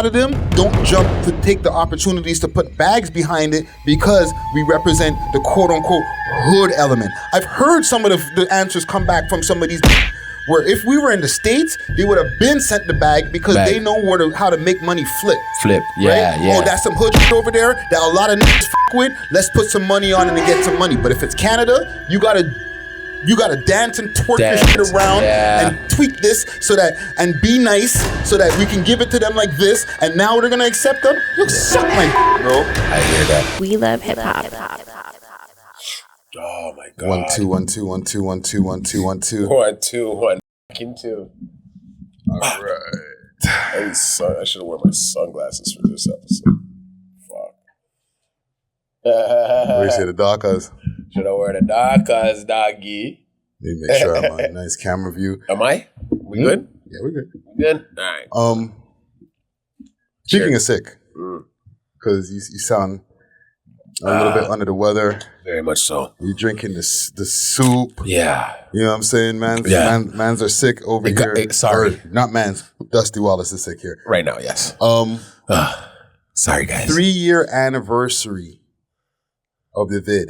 lot of them don't jump to take the opportunities to put bags behind it because we represent the quote-unquote hood element. I've heard some of the answers come back from some of these where if we were in the States, they would have been sent the bag because they know how to make money flip. Yeah, right? yeah. Oh, that's some hood shit over there that a lot of niggas fuck with. Let's put some money on it and get some money. But if it's Canada, you gotta dance and twerk your shit around and tweak this and be nice so that we can give it to them like this. And now they're gonna accept them. You suck my bro. I hear that. We love hip hop. Oh my God. 1 2 1 2 1 2 1 2 1 2 1 2 1 2 1 2. All right. I should have worn my sunglasses for this episode. Fuck. What do you say, the darkers? Should have worn the darkers, doggy. Let me make sure I'm on a nice camera view. Am I? We good? Yeah, we're good. We good? All right. Speaking of sick, because you sound a little bit under the weather. Very much so. You drinking the soup. Yeah. You know what I'm saying? Mans are sick over here. Sorry. Or, not mans. Dusty Wallace is sick here. Right now, yes. Sorry, guys. 3-year anniversary of the vid.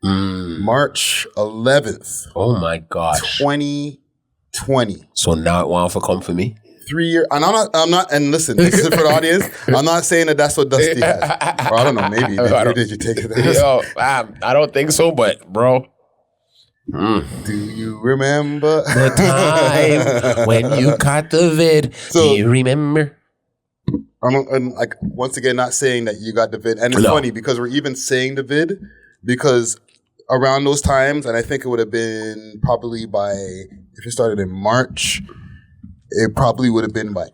March 11th. Oh my gosh. 2020. So now it want to come for me? 3-year, and I'm not, and listen, this is for the audience. I'm not saying that that's what Dusty has. Or I don't know, maybe. Did you take it as? Yo, I don't think so, but bro. Do you remember the time when you caught the vid? Do you remember? I'm like, once again, not saying that you got the vid. And it's funny because we're even saying the vid because around those times, and I think it would have been probably if it started in March, it probably would have been by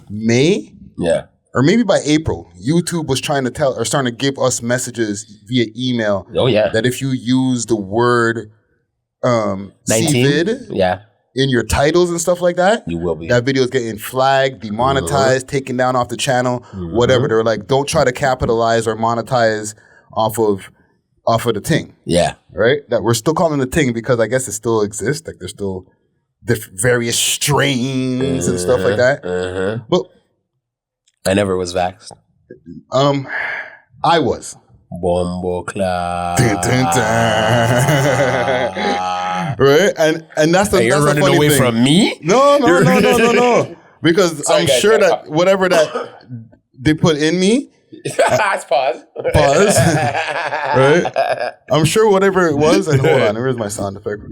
May. Yeah. Or maybe by April. YouTube was starting to give us messages via email. Oh, yeah. That if you use the word 19? CVID in your titles and stuff like that, you will be. That video is getting flagged, demonetized, taken down off the channel, whatever. They're like, don't try to capitalize or monetize off of the thing. Yeah. Right? That we're still calling the thing because I guess it still exists. Like there's still various strains and stuff like that. But I never was vaxxed. I was. Bombo clap. Right? And that's the you're running away from me? No. Because sorry, I'm guys, sure that whatever that they put in me. Let's pause. Right? I'm sure whatever it was, and hold on, where's my sound effect?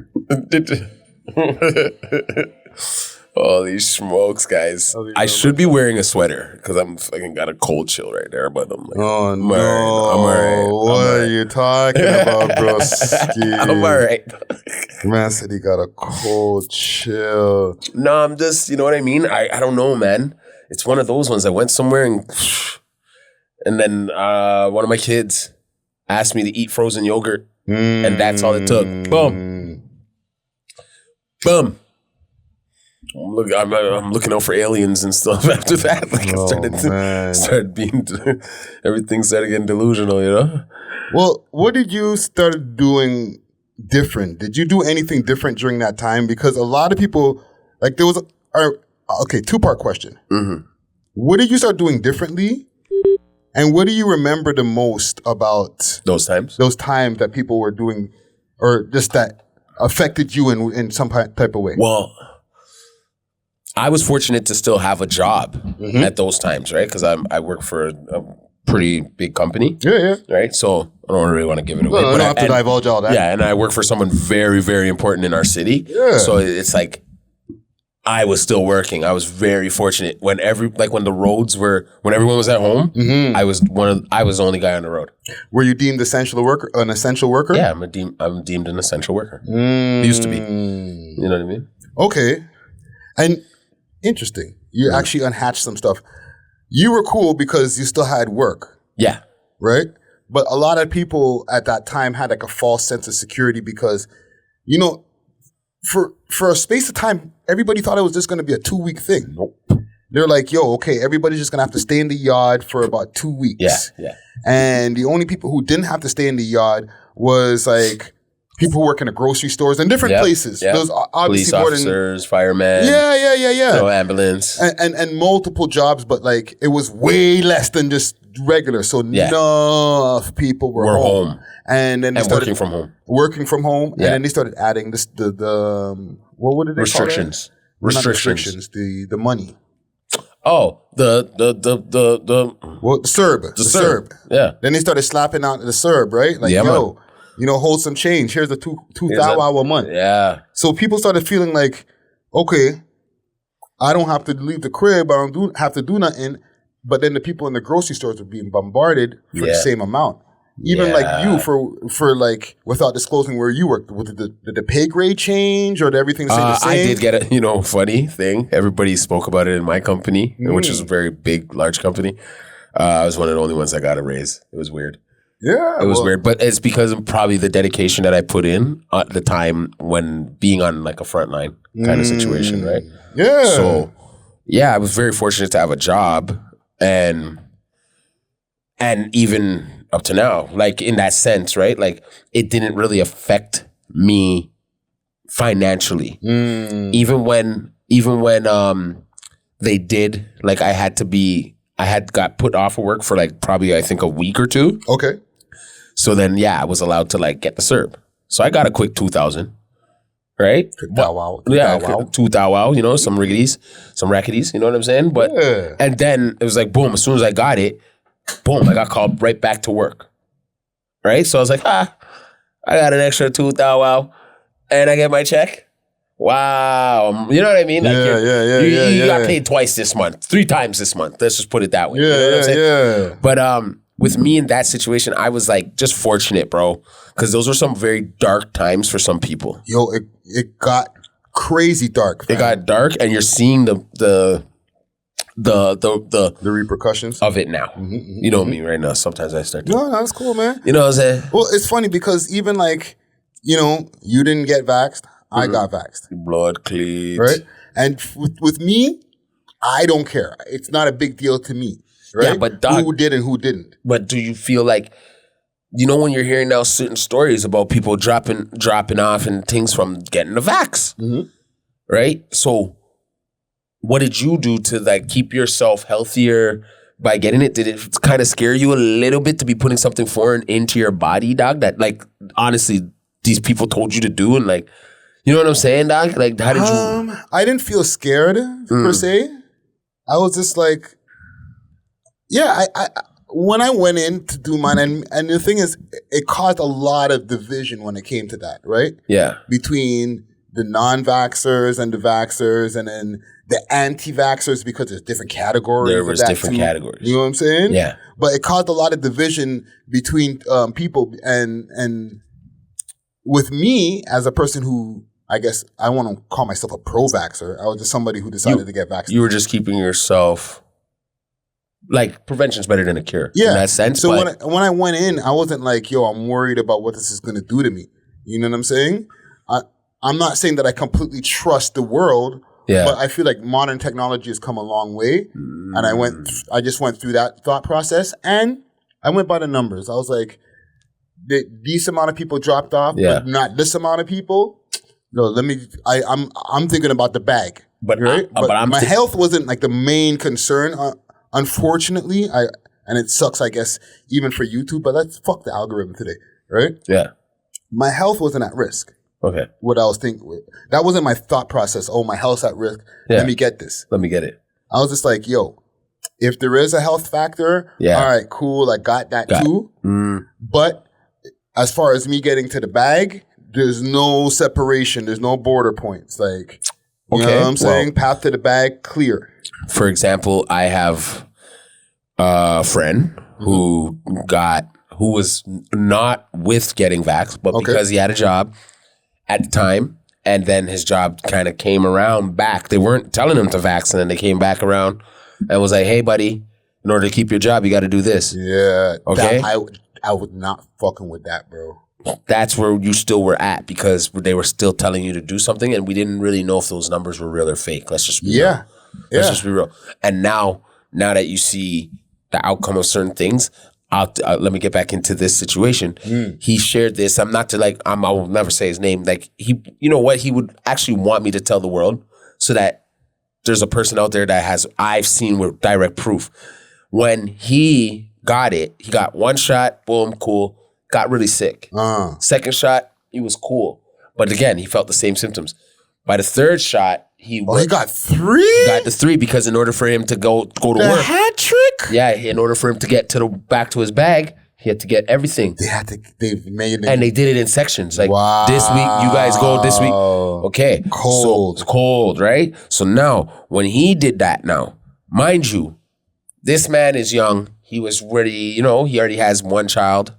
Oh, these smokes, guys. I should be wearing a sweater because I'm fucking got a cold chill right there, but I'm like, oh I'm no. I'm all right. What are you talking about, broski? I'm all right. Man said he got a cold chill. No, I'm just, you know what I mean? I don't know, man. It's one of those ones. I went somewhere and then one of my kids asked me to eat frozen yogurt, and that's all it took. Boom. I'm looking out for aliens and stuff after that. Like everything started getting delusional, you know? Well, what did you start doing different? Did you do anything different during that time? Because a lot of people, like there was, okay, 2-part question. What did you start doing differently? And what do you remember the most about those times? Those times that people were doing, or just that affected you in some type of way? Well, I was fortunate to still have a job at those times, right? Because I work for a pretty big company. Yeah. Right? So I don't really want to give it away. No, I don't have to divulge all that. Yeah, and I work for someone very, very important in our city. Yeah. So it's like I was still working. I was very fortunate when when everyone was at home, I was the only guy on the road. Were you deemed an essential worker? Yeah, I'm deemed an essential worker. Used to be. You know what I mean? Okay. And interesting. You actually unhatched some stuff. You were cool because you still had work. Yeah. Right? But a lot of people at that time had like a false sense of security because, you know, for a space of time, everybody thought it was just going to be a 2-week thing. Nope. They're like, yo, okay, everybody's just going to have to stay in the yard for about 2 weeks. Yeah. And the only people who didn't have to stay in the yard was like people who work in the grocery stores and different places. Those police officers, firemen. Yeah. Ambulance. And multiple jobs, but like it was way less than just regular. So enough people were home. And then they started working from home. And then they started adding this the what would it restrictions. Restrictions. The money. Oh, the CERB. The CERB. Yeah. Then they started slapping out the CERB, right? Like, yo, hold some change. Here's a two thou a month. Yeah. So people started feeling like, okay, I don't have to leave the crib. I don't have to do nothing. But then the people in the grocery stores were being bombarded for the same amount. Even like you for like without disclosing where you worked, did the pay grade change or did everything stay the same? I did get a funny thing. Everybody spoke about it in my company, which is a very big, large company. I was one of the only ones that got a raise. It was weird. Yeah, it was weird, but it's because of probably the dedication that I put in at the time when being on like a frontline kind of situation, right? Yeah. So I was very fortunate to have a job and even up to now, like in that sense, right? Like it didn't really affect me financially. Even when they did, like I had got put off of work for like probably I think a week or two. Okay. So then I was allowed to like get the CERB. So I got a quick 2,000, right? 2 thou wow, some riggities, some racketies, you know what I'm saying? But and then it was like boom, as soon as I got it, boom, I got called right back to work. Right? So I was like, I got an extra 2 thou wow, and I get my check. Wow. You know what I mean? Like you got paid twice this month, 3 times this month. Let's just put it that way. You know what I'm saying? But with me in that situation, I was like just fortunate, bro. Because those were some very dark times for some people. Yo, it got crazy dark. It got dark, and you're seeing the repercussions of it now. You know me right now. Sometimes I start to. No, that's cool, man. You know what I'm saying? Well, it's funny because even like, you didn't get vaxxed. I got vaxxed. Blood cleats. Right? And with me, I don't care. It's not a big deal to me. Right? Yeah, but dog, who did and who didn't. But do you feel like, when you're hearing now certain stories about people dropping off and things from getting the vax, right? So what did you do to like keep yourself healthier by getting it? Did it kind of scare you a little bit to be putting something foreign into your body, dog? That like, honestly, these people told you to do and like, you know what I'm saying, dog? Like, how did you? I didn't feel scared per se. I was just like, I when I went in to do mine, and the thing is, it caused a lot of division when it came to that, right? Yeah. Between the non-vaxxers and the vaxxers, and then the anti-vaxxers, because there's different categories. There was different categories. You know what I'm saying? Yeah. But it caused a lot of division between people, and with me as a person who, I guess I want to call myself a pro-vaxxer. I was just somebody who decided to get vaccinated. You were just keeping yourself, like, prevention's better than a cure in that sense. So when I went in, I wasn't like, yo, I'm worried about what this is going to do to me. You know what I'm saying? I'm not saying that I completely trust the world, but I feel like modern technology has come a long way. And I just went through that thought process, and I went by the numbers. I was like, this amount of people dropped off, but not this amount of people. No, I'm thinking about the bag, but my health wasn't like the main concern. Unfortunately, and it sucks, I guess, even for YouTube. But let's fuck the algorithm today, right? Yeah, my health wasn't at risk. Okay, what I was thinking, that wasn't my thought process. Oh, my health's at risk. Yeah. Let me get this. Let me get it. I was just like, yo, if there is a health factor, all right, cool. I got that too. But as far as me getting to the bag, there's no separation. There's no border points. Like, you know what I'm saying? Path to the bag, clear. For example, I have a friend who was not with getting vaxxed, but because he had a job at the time, and then his job kind of came around back. They weren't telling him to vax, and then they came back around and was like, hey, buddy, in order to keep your job, you got to do this. Yeah. Okay? I was not fucking with that, bro. That's where you still were at, because they were still telling you to do something, and we didn't really know if those numbers were real or fake. Let's just be real. Let's just be real. And now that you see the outcome of certain things, let me get back into this situation. He shared this. I will never say his name. Like he would actually want me to tell the world so that there's a person out there that I've seen with direct proof. When he got it, he got one shot, boom, cool, got really sick. Second shot, he was cool. But again, he felt the same symptoms. By the third shot, he got 3? He got the 3 because in order for him to go to work. The hat trick? Yeah, in order for him to get back to his bag, he had to get everything. They made it. And they did it in sections. Like, this week, you guys go this week. Okay. Cold. So it's cold, right? So now, when he did that now, mind you, this man is young. He was ready, he already has one child.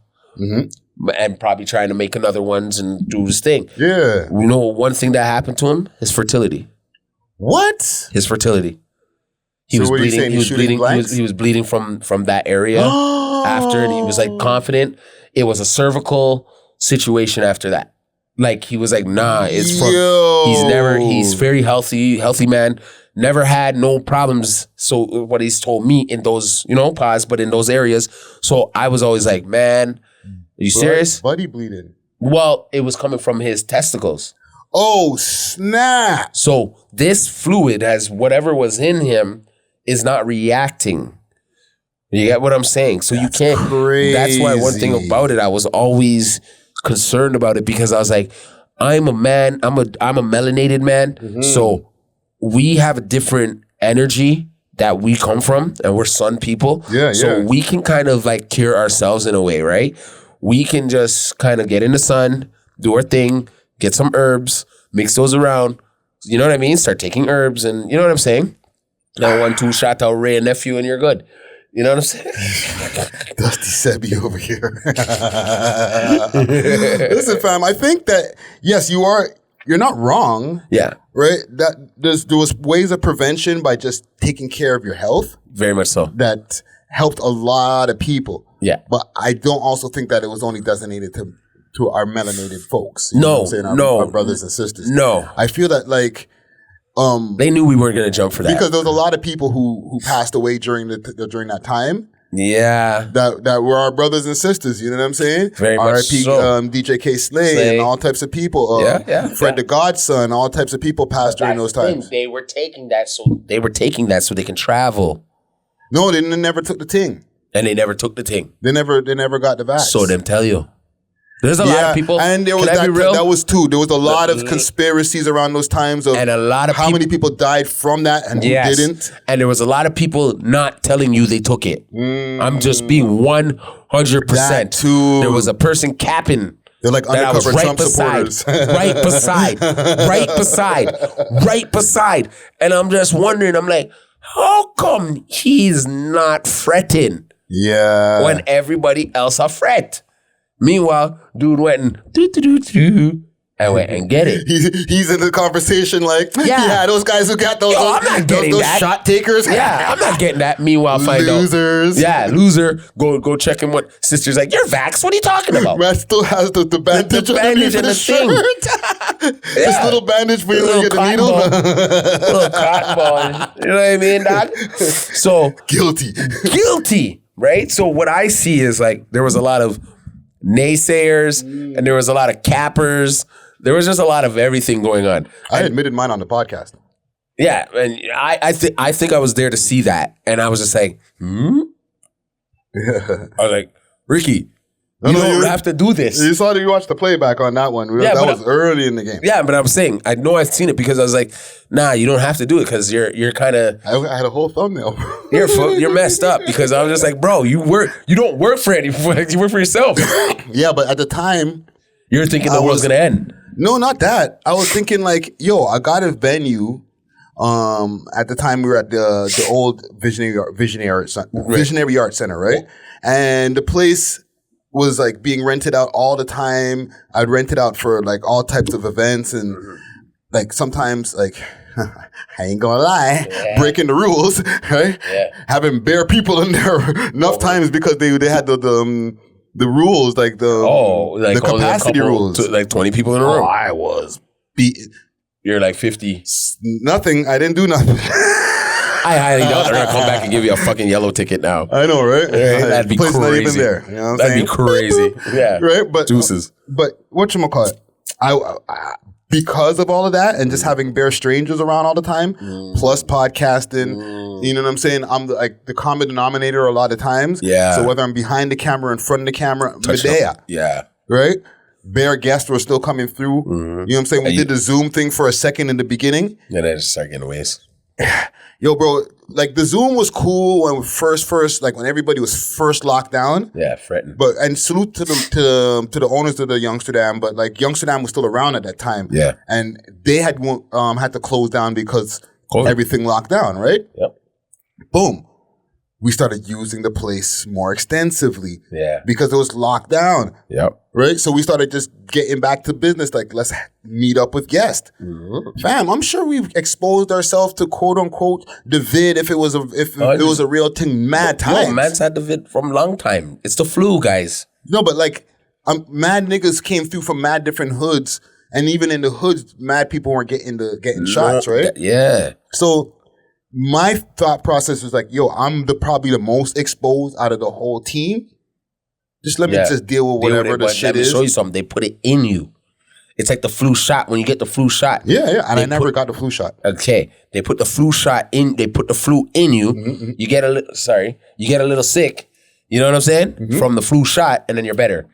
And probably trying to make another ones and do his thing. Yeah. One thing that happened to him? His fertility. What? His fertility. He So was what are you bleeding. saying, He was he's bleeding. shooting blanks? He was bleeding from that area after, and he was like confident. It was a cervical situation after that. Like he was like, nah, it's from. He's very healthy man. Never had no problems. So what he's told me in those, but in those areas. So I was always like, man, are you serious? Buddy bleeding. Well, it was coming from his testicles. Oh, snap. So this fluid, as whatever was in him, is not reacting. You get what I'm saying? So you can't. Crazy. That's why one thing about it, I was always concerned about it because I was like, I'm a man. I'm a melanated man. So we have a different energy that we come from, and we're sun people. So we can kind of like cure ourselves in a way, right? We can just kind of get in the sun, do our thing, get some herbs, mix those around. You know what I mean? Start taking herbs, and you know what I'm saying? Now 1, 2 shot out Ray and nephew, and you're good. You know what I'm saying? Dusty Sebi over here. Listen, fam, I think that, yes, you're not wrong. Yeah. Right? That there was ways of prevention by just taking care of your health. Very much so. That helped a lot of people. Yeah. But I don't also think that it was only designated to our melanated folks. Our brothers and sisters. No. I feel that like they knew we weren't going to jump for that. Because there was a lot of people who passed away during that time. Yeah. That were our brothers and sisters, you know what I'm saying? Very much so. DJ K Slay and all types of people. Fred the Godson, all types of people passed during those times. They were taking that so they can travel. No, they never took the thing. And they never took the thing. They never got the vax. So them tell you. There's a lot of people. And there was that was too. There was a lot of conspiracies around those times of and a lot of how many people died from that and who didn't. And there was a lot of people not telling you they took it. I'm just being 100%. That too. There was a person capping. They're like undercover Trump supporters. Right beside. And I'm just wondering, I'm like, how come he's not fretting? Yeah. When everybody else are fret. Meanwhile, dude went and I went and get it. He's in the conversation like, those guys who got those shot takers. Yeah, I'm not getting that. Meanwhile, find losers. Yeah, loser. Go check him. What sister's like? You're vaxxed. What are you talking about? Man still has the bandage. The bandage and the thing. This little bandage for you to get the needle. Little cotton ball. You know what I mean, dog? So guilty, right? So what I see is like there was a lot of naysayers and there was a lot of cappers. There was just a lot of everything going on. I admitted mine on the podcast. Yeah, and I think I was there to see that, and I was just like, I was like, Ricky, you don't have to do this. You saw that you watched the playback on that one. That was early in the game. Yeah, but I'm saying I know I've seen it because I was like, nah, you don't have to do it because you're kind of. I had a whole thumbnail. You're messed up because I was just like, bro, you don't work for anyone. You work for yourself. Yeah, but at the time, you're thinking the world's gonna end. No, not that. I was thinking like, yo, I got a venue. At the time we were at the old Visionary Art Center, right? And the place was like being rented out all the time. I'd rent it out for like all types of events and like sometimes like I ain't gonna lie, breaking the rules, right? Yeah. Having bare people in there enough times because they had the rules, like the capacity rules. Like 20 people in a room. I was beaten. You're like 50. Nothing. I didn't do nothing. I highly doubt they're gonna come back and give you a fucking yellow ticket now. I know, right? That'd be the place crazy. not even there. You know what I'm That'd saying? be crazy. Yeah. Right? But Juices. But whatchamacallit? I because of all of that and just having bare strangers around all the time, plus podcasting, you know what I'm saying? I'm the common denominator a lot of times. Yeah. So whether I'm behind the camera, in front of the camera, Medea. Yeah. Right? Bare guests were still coming through. You know what I'm saying? We did the Zoom thing for a second in the beginning. Yeah, they just start getting waste. Yo, bro, like the Zoom was cool when first, like when everybody was first locked down. Yeah, fretting. But and salute to the owners of the Youngsterdam, but like Youngsterdam was still around at that time. Yeah. And they had to close down because COVID. everything locked down, right? Yep. Boom. We started using the place more extensively. Yeah. Because it was locked down. Yep. Right? So we started just getting back to business, like let's meet up with guests. Fam, I'm sure we've exposed ourselves to quote unquote the vid if it was a real thing, mad times. No, man's had the vid from long time. It's the flu, guys. No, but like mad niggas came through from mad different hoods, and even in the hoods, mad people weren't getting shots, right? Yeah. So my thought process was like, yo, I'm probably the most exposed out of the whole team. Just let me just deal with whatever the shit is. Let me show you something. They put it in you. It's like the flu shot. When you get the flu shot. Yeah. And I never got the flu shot. Okay. They put the flu shot in. They put the flu in you. You get a little sick. You know what I'm saying? From the flu shot, and then you're better.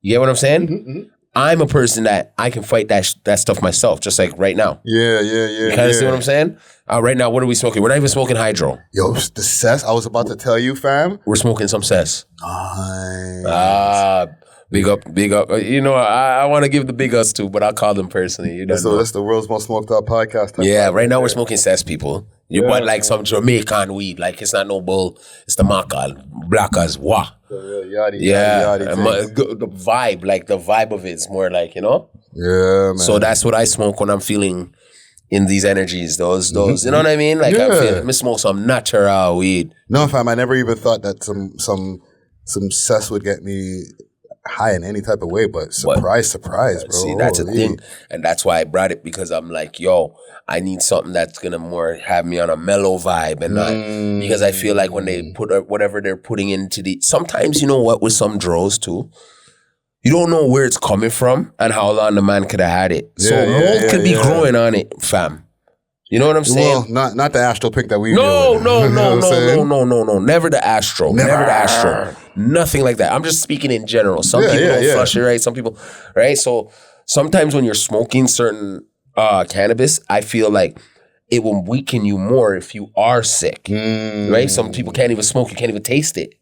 You get what I'm saying? I'm a person that I can fight that stuff myself, just like right now. Yeah. You kind of see what I'm saying? Right now, what are we smoking? We're not even smoking hydro. Yo, the cess, I was about to tell you, fam. We're smoking some cess. Nice. Big up. You know, I want to give the big ups too, but I'll call them personally. You know. So that's the world's most smoked out podcast. Right now we're smoking cess, people. You want like some Jamaican weed, like it's not no bull, it's the Makal, Blackers, wah. Yadi, the vibe, like the vibe of it's more like, you know? Yeah, man. So that's what I smoke when I'm feeling in these energies, those, you know what I mean? Like I smoke some natural weed. No, fam, I never even thought that some cess would get me high in any type of way, but surprise, bro. See, that's a thing. And that's why I brought it, because I'm like, yo, I need something that's going to more have me on a mellow vibe and not, because I feel like when they put whatever they're putting into sometimes, you know what, with some draws too, you don't know where it's coming from and how long the man could have had it. So mold could be growing on it, fam. You know what I'm saying? Well, not the Astro Pink that we No. Never the Astro. Never the Astro. Nothing like that. I'm just speaking in general. Some people don't flush it right. Some people, right? So sometimes when you're smoking certain cannabis, I feel like it will weaken you more if you are sick, right? Some people can't even smoke. You can't even taste it.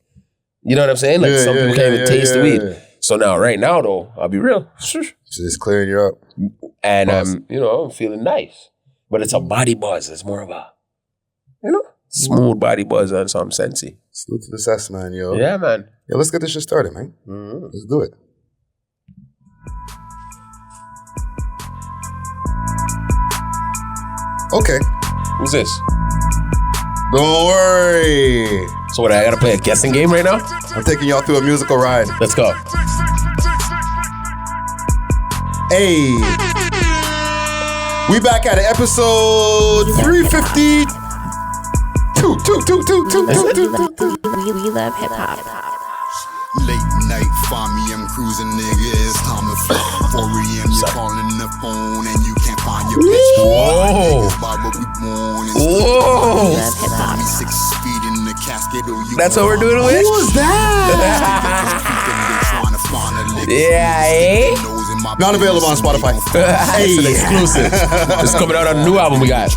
You know what I'm saying? Like some people can't even taste the weed. So right now though, I'll be real. Just clearing you up. And I'm feeling nice. But it's a body buzz. It's more of a, smooth body buzz on some sensey. Salute to the cess, man, yo. Yeah, man. Yeah, let's get this shit started, man. Let's do it. Okay. Who's this? Don't worry. So what, I gotta play a guessing game right now? I'm taking y'all through a musical ride. Let's go. Hey. We back at it, episode 350. We love hip hop. Late night, find me, I'm cruising, nigga. It's time to flip. 4 a.m. You're calling the phone and you can't find your bitch. Whoa. By what we want. Whoa. 6 feet in the casket. That's what we're doing with? Who's that? Yeah, Not available on Spotify. Hey, it's an exclusive. It's coming out on a new album we got.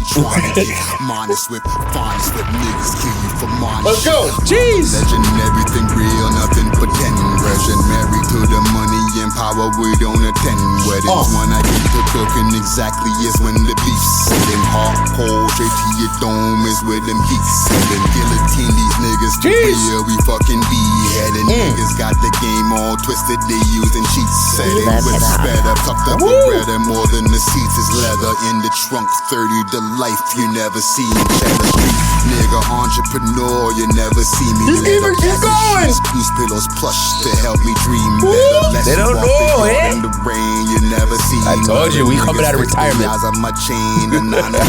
Let's go. Jeez. Legend, everything real, nothing pretend. Version married to the money and power, we don't attend weddings. When I get to cooking, exactly is when the beef's sitting hardcore straight to your dome is where them geeks sitting. Guillotine these niggas to real, we fucking be heading. Niggas got the game all twisted, they using cheats. Setting with better, tucked up with better, more than the seats is leather in the trunk. 30 to life, you never see me. Cheddar Street, nigga, entrepreneur, you never see me. Keep going. Goose pillows plush to help me dream. They don't know, eh? In the rain, you never see. I told you, we coming out of retirement. Eyes on my chain, and I know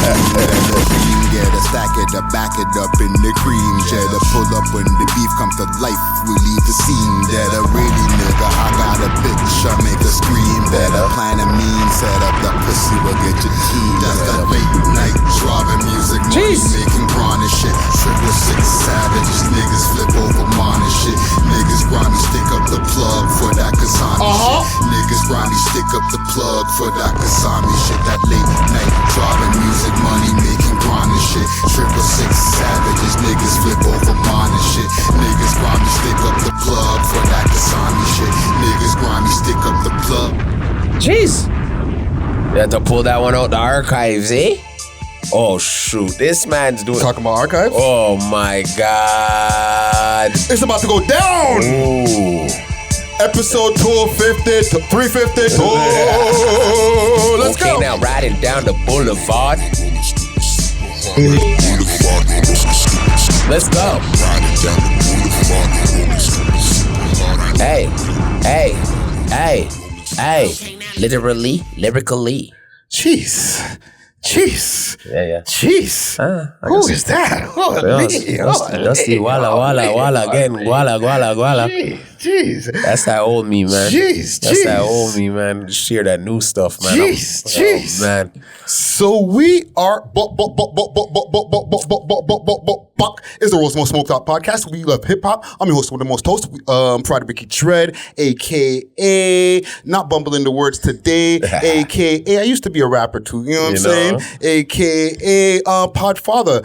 get a stack it up, back it up in the cream. Cheddar pull up when the beef comes to life. We leave the scene. That a really nigga, I got a bitch, I make her scream. Better plan a mean, set up the pussy, will get your key. That's that late night driving music, money making grind and shit. 666 savages, niggas flip over mine and shit. Niggas grimy, stick up the plug for that Kasami shit. Niggas grimy, stick up the plug for that Kasami shit. That late night driving music, money making grind and shit. 666 savages, niggas flip over mine and shit. Niggas grimy, stick up the plug for that Kasami shit. Niggas grimy, stick up the plug. Jeez. You had to pull that one out the archives, eh? Oh, shoot. This man's doing... Talking about archives? Oh, my God. It's about to go down! Ooh. Episode 250 to 350. Oh, let's go! Okay, now riding down the boulevard. Let's go. Hey, hey, hey, hey. Literally, lyrically. Jeez. Yeah. Jeez. Who is that? Dusty, walla, again. Walla. Jeez. That's that old me, man. Jeez. That's that old me, man. Just hear that new stuff, man. Jeez. Oh, man. So we are is the world's most smoked out podcast. We love hip hop. I'm your host with the most toast, Friday Ricky Tread, aka not bumbling the words today, aka I used to be a rapper too. You know what I'm saying? Aka Podfather.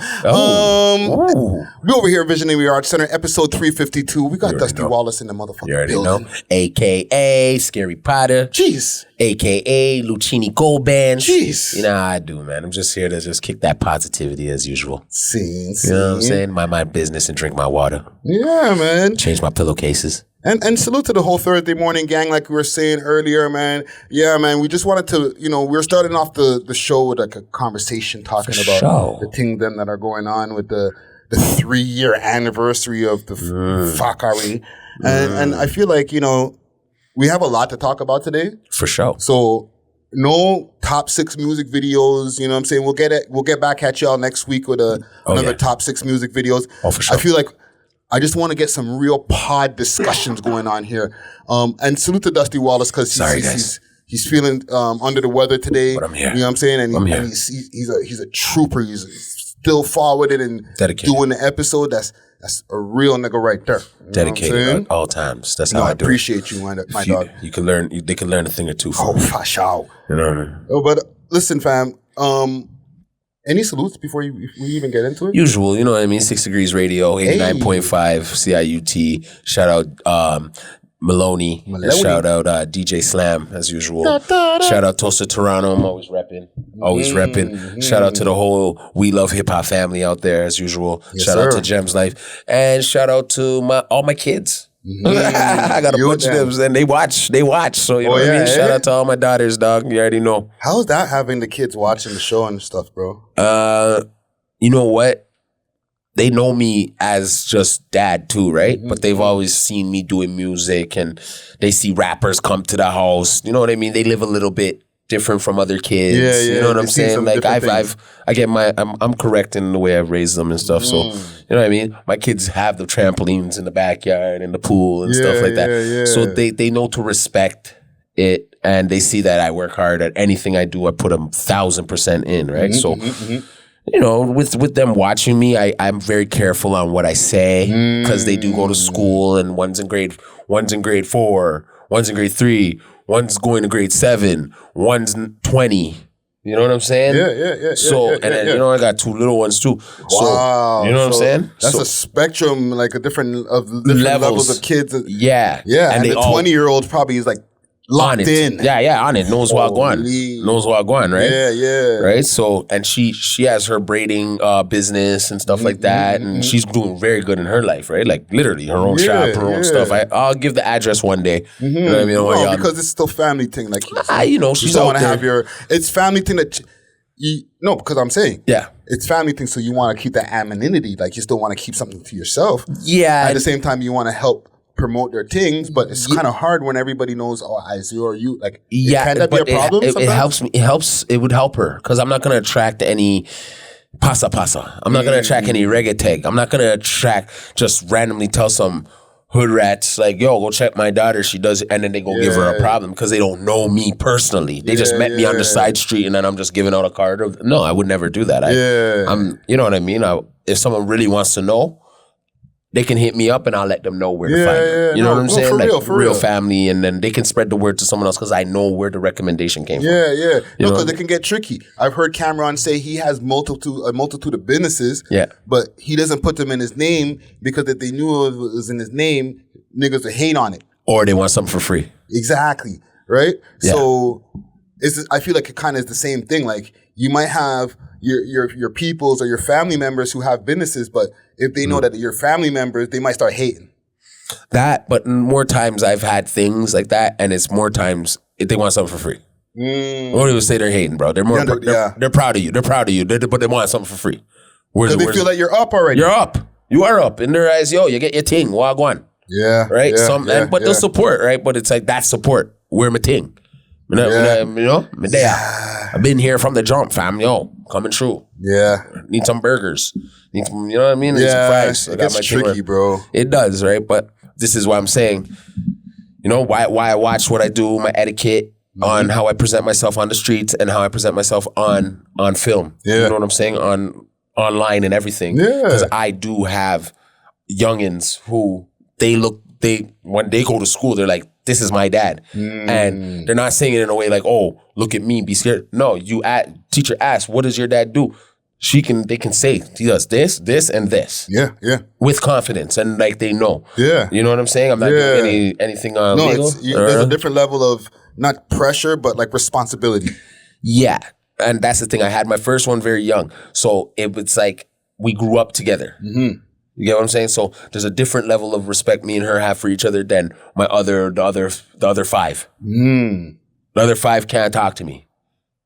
We over here at Visionary Arts Center, episode 352. We got Dusty Wallace in the motherfucking You already building. know. AKA Scary Potter. Jeez. AKA Lucini Gold Band. Jeez. You know how I do, man. I'm just here to just kick that positivity as usual. Scene. You know what I'm saying? Mind my business and drink my water. Yeah, man. Change my pillowcases. And salute to the whole Thursday morning gang, like we were saying earlier, man. Yeah, man. We just wanted to, we're starting off the show with like a conversation talking about the things then that are going on with the 3-year anniversary of the fuckery. And I feel like, we have a lot to talk about today. For sure. So no top 6 music videos, you know what I'm saying? We'll get back at y'all next week with another top 6 music videos. Oh, for sure. I feel like I just want to get some real pod discussions going on here. And salute to Dusty Wallace because he's feeling under the weather today. But I'm here. You know what I'm saying? And he's a trooper. He's still forwarded and dedicated. Doing the episode. That's a real nigga right there. You Dedicated at all times. That's how I do it. I appreciate you, my dog. You can learn. They can learn a thing or two from me. For sure. You know what I mean? Oh, but listen, fam. Any salutes before we even get into it? Usual, you know what I mean? 6 Degrees Radio, 89.5 CIUT. Shout out Maloney. And shout out DJ Slam as usual. Shout out Toaster Toronto. I'm always repping. Shout out to the whole We Love Hip Hop family out there as usual. Shout out to Gems Life. And shout out to all my kids. I got a bunch of them and they watch. So you know what I mean? Shout out to all my daughters, dog. You already know. How's that having the kids watching the show and stuff, bro? You know what? They know me as just dad too, right? But they've always seen me doing music and they see rappers come to the house. You know what I mean? They live a little bit different from other kids. Yeah. You know what I'm saying? Like I'm correct in the way I've raised them and stuff. So, you know what I mean? My kids have the trampolines in the backyard and the pool and stuff like that. Yeah. So they know to respect it and they see that I work hard at anything I do. I put 1,000% in, right? With them watching me, I'm very careful on what I say because they do go to school and one's in grade 4, one's in grade 3, one's going to grade 7, one's 20. You know what I'm saying? Yeah. So, I got 2 little ones too. Wow. So, you know what I'm saying? That's a spectrum, like different levels of kids. Yeah. And the 20-year-old probably is like, locked in. Yeah, on it. Knows what going. Right? Yeah. Right? So, and she has her braiding business and stuff like that. And she's doing very good in her life, right? Like literally her own shop, her own stuff. I'll give the address one day. You know what I mean? No, because it's still family thing. Like, she's don't want to have it's family thing that because I'm saying. Yeah. It's family thing, so you want to keep that anonymity. Like, you still want to keep something to yourself. Yeah. At the same time, you want to help promote their things, but it's kind of hard when everybody knows, or you. Like, can that be a problem? It helps me. It would help her because I'm not going to attract any Pasa. I'm not gonna attract any reggae tag. I'm not gonna just randomly tell some hood rats like, yo, go check my daughter. She does it, and then they go give her a problem because they don't know me personally. They just met me on the side street, and then I'm just giving out a card. No, I would never do that. I'm, you know what I mean? If someone really wants to know, they can hit me up and I'll let them know where to find it. You know what I'm saying? For real family, and then they can spread the word to someone else because I know where the recommendation came from. Yeah. No, because it can get tricky. I've heard Cameron say he has a multitude of businesses, but he doesn't put them in his name because if they knew it was in his name, niggas would hate on it. Or they want something for free. Exactly. Right? Yeah. So I feel like it kind of is the same thing. Like you might have your peoples or your family members who have businesses, but if they know that your family members, they might start hating. But more times I've had things like that, and it's more times if they want something for free. I won't even say they're hating, bro. They're proud of you. They're proud of you. But they want something for free. Because they feel like you're up already. You're up. You are up. In their eyes, yo, you get your ting. Wagwan. Yeah. Right? But they'll support, right? But it's like that support. We're my ting. You know? I've been here from the jump, fam. Yo, coming through. Yeah. Need some burgers. Need some, you know what I mean? Need some fries. It gets tricky, bro. It does, right? But this is what I'm saying. You know, why I watch what I do, my etiquette on how I present myself on the streets and how I present myself on film. Yeah. You know what I'm saying? Online and everything. Yeah. Because I do have youngins who when they go to school, they're like, this is my dad. And they're not saying it in a way like, oh, look at me, be scared. No, teacher asks, what does your dad do? They can say, he does this, and this. Yeah. With confidence, and like they know. Yeah. You know what I'm saying? I'm not doing anything legal. There's a different level of, not pressure, but like responsibility. Yeah. And that's the thing. I had my first one very young. So it was like, we grew up together. You get what I'm saying? So there's a different level of respect me and her have for each other than the other five. The other five can't talk to me.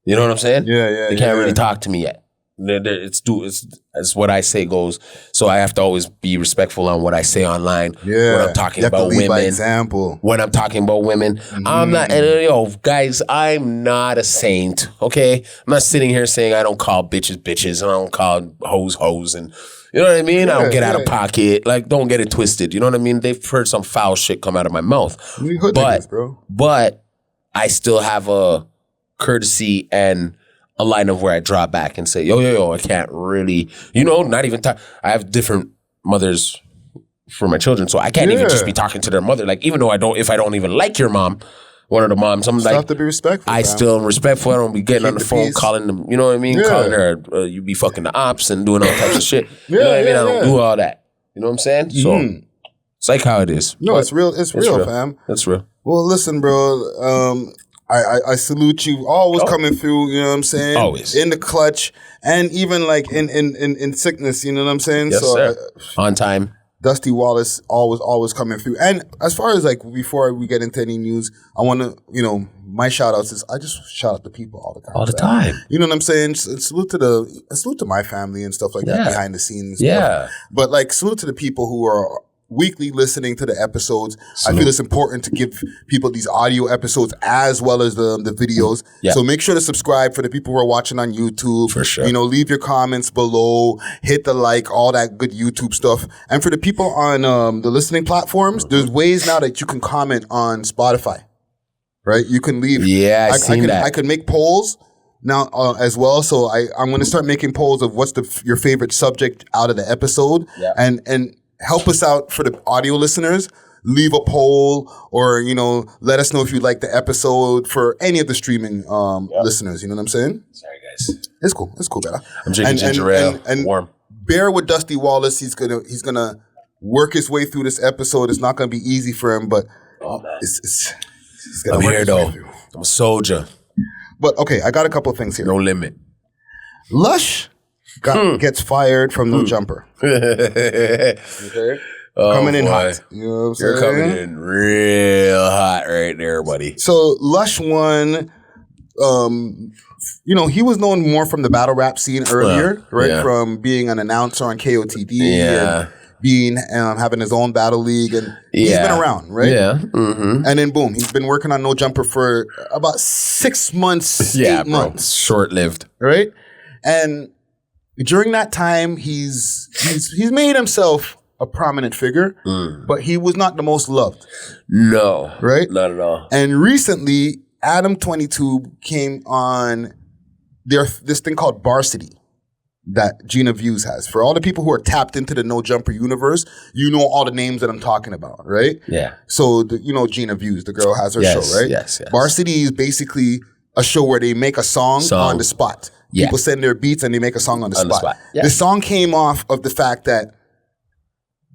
You know what I'm saying? Yeah. They can't really talk to me yet. It's what I say goes. So I have to always be respectful on what I say online. Yeah. When I'm talking about women. By example. When I'm talking about women. I'm not, and guys, I'm not a saint, okay? I'm not sitting here saying I don't call bitches and I don't call hoes and you know what I mean? I don't get out of pocket. Like, don't get it twisted. You know what I mean? They've heard some foul shit come out of my mouth. But I still have a courtesy and a line of where I draw back and say, yo, I can't really, not even talk. I have different mothers for my children, so I can't even just be talking to their mother. Like, even though if I don't even like your mom, one of the moms, I'm like, have to be respectful. I still am respectful. I don't be getting on the phone calling them, you know what I mean? Calling her, you be fucking the ops and doing all types of shit. You know what I mean? I don't do all that. You know what I'm saying? So it's like how it is. No, it's real. It's real, fam. It's real. Well, listen, bro. I salute you. Always coming through, you know what I'm saying? Always. In the clutch. And even like in sickness, you know what I'm saying? Yes, sir. On time. Dusty Wallace always coming through. And as far as like before we get into any news, I want to, my shout outs is I just shout out to people all the time. All the time. You know what I'm saying? Salute to my family and stuff like that behind the scenes. Yeah. Stuff. But like salute to the people who are weekly listening to the episodes. I feel it's important to give people these audio episodes as well as the videos. Yeah. So make sure to subscribe for the people who are watching on YouTube. For sure. Leave your comments below, hit the like, all that good YouTube stuff. And for the people on the listening platforms, there's ways now that you can comment on Spotify. Right? You can leave. Yeah, I could make polls now as well. So I'm going to start making polls of what's your favorite subject out of the episode. Yeah. And help us out for the audio listeners. Leave a poll or, let us know if you like the episode for any of the streaming listeners. You know what I'm saying? Sorry, guys. It's cool. It's cool, brother. I'm drinking ginger ale. And warm. Bear with Dusty Wallace. He's gonna work his way through this episode. It's not gonna be easy for him, but it's I'm here though. I'm a soldier. But okay, I got a couple of things here. No limit. Lush gets fired from No Jumper. Okay. Coming in hot. You know what I'm saying? You're coming in real hot right there, buddy. So Lush One, he was known more from the battle rap scene earlier, right? Yeah. From being an announcer on KOTD and being having his own battle league, and he's been around, right? Yeah. Mm-hmm. And then boom, he's been working on No Jumper for about 6 months, 8 months. Short-lived. Right? And during that time, he's made himself a prominent figure, but he was not the most loved. No. Right? Not at all. And recently, Adam22 came on this thing called Varsity that Gina Views has. For all the people who are tapped into the No Jumper universe, you know all the names that I'm talking about, right? Yeah. So, you know Gina Views, the girl has her show, right? Yes. Varsity is basically a show where they make a song. On the spot. Yeah. People send their beats and they make a song on the spot. Yeah. The song came off of the fact that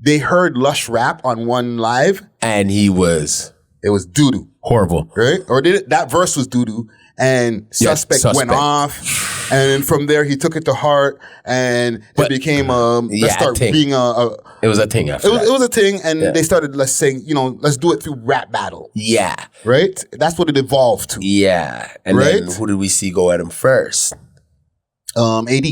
they heard Lush rap on one live. And it was doo-doo. Horrible. Right? Or that verse was doo-doo. And Suspect went off. And from there, he took it to heart. And it became being it was a thing after it was a thing. And they started, let's do it through rap battle. Yeah. Right? That's what it evolved to. Yeah. And then who did we see go at him first? AD.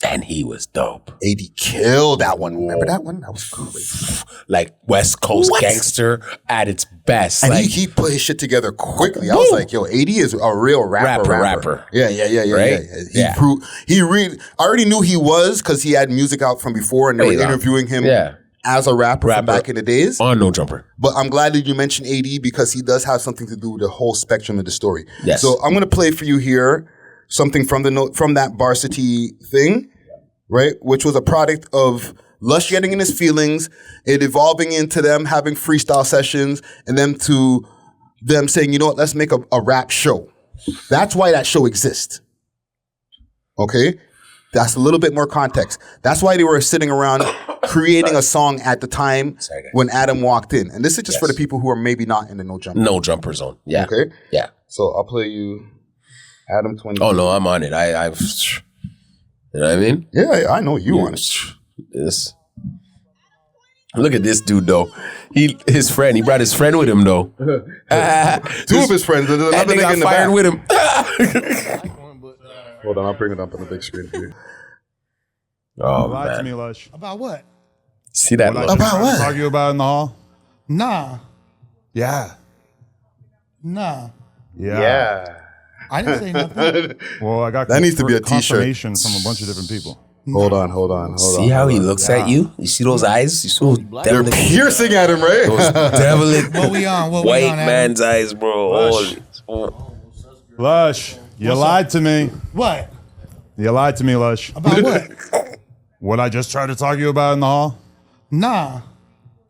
And he was dope. AD killed that one. Remember that one? That was crazy. Like West Coast gangster at its best. And like, he put his shit together quickly. I was like, yo, AD is a real rapper. Yeah. Right? I already knew he was because he had music out from before and they were interviewing him as a rapper from back in the days. On No Jumper. But I'm glad that you mentioned AD because he does have something to do with the whole spectrum of the story. Yes. So I'm going to play for you here something from that Varsity thing. Right? Which was a product of Lush getting in his feelings, it evolving into them having freestyle sessions, and them saying, you know what, let's make a rap show. That's why that show exists. Okay? That's a little bit more context. That's why they were sitting around creating a song at the time when Adam walked in. And this is just for the people who are maybe not in the No Jumper zone. Yeah. Okay? Yeah. So I'll play you Adam22. Oh, no, I'm on it. I've... You know what I mean? Yeah, I know you on it. This. Look at this dude though. He brought his friend with him though. Two of his friends. There's another nigga in the back with him. Hold on, I'll bring it up on the big screen for you. Oh, Lie man. to me, Lush. About what? See that look. About what? Argue about in the hall? Nah. Yeah. Nah. Yeah. I didn't say nothing. Well, I got that needs to be a confirmation from a bunch of different people. Hold on. See how he looks at you? You see those eyes? You see those They're piercing at him, right? Those devilish What we on? white man's eyes, bro. Lush. Lush, you lied to me. What? You lied to me, Lush. About what? What I just tried to talk to you about in the hall? Nah.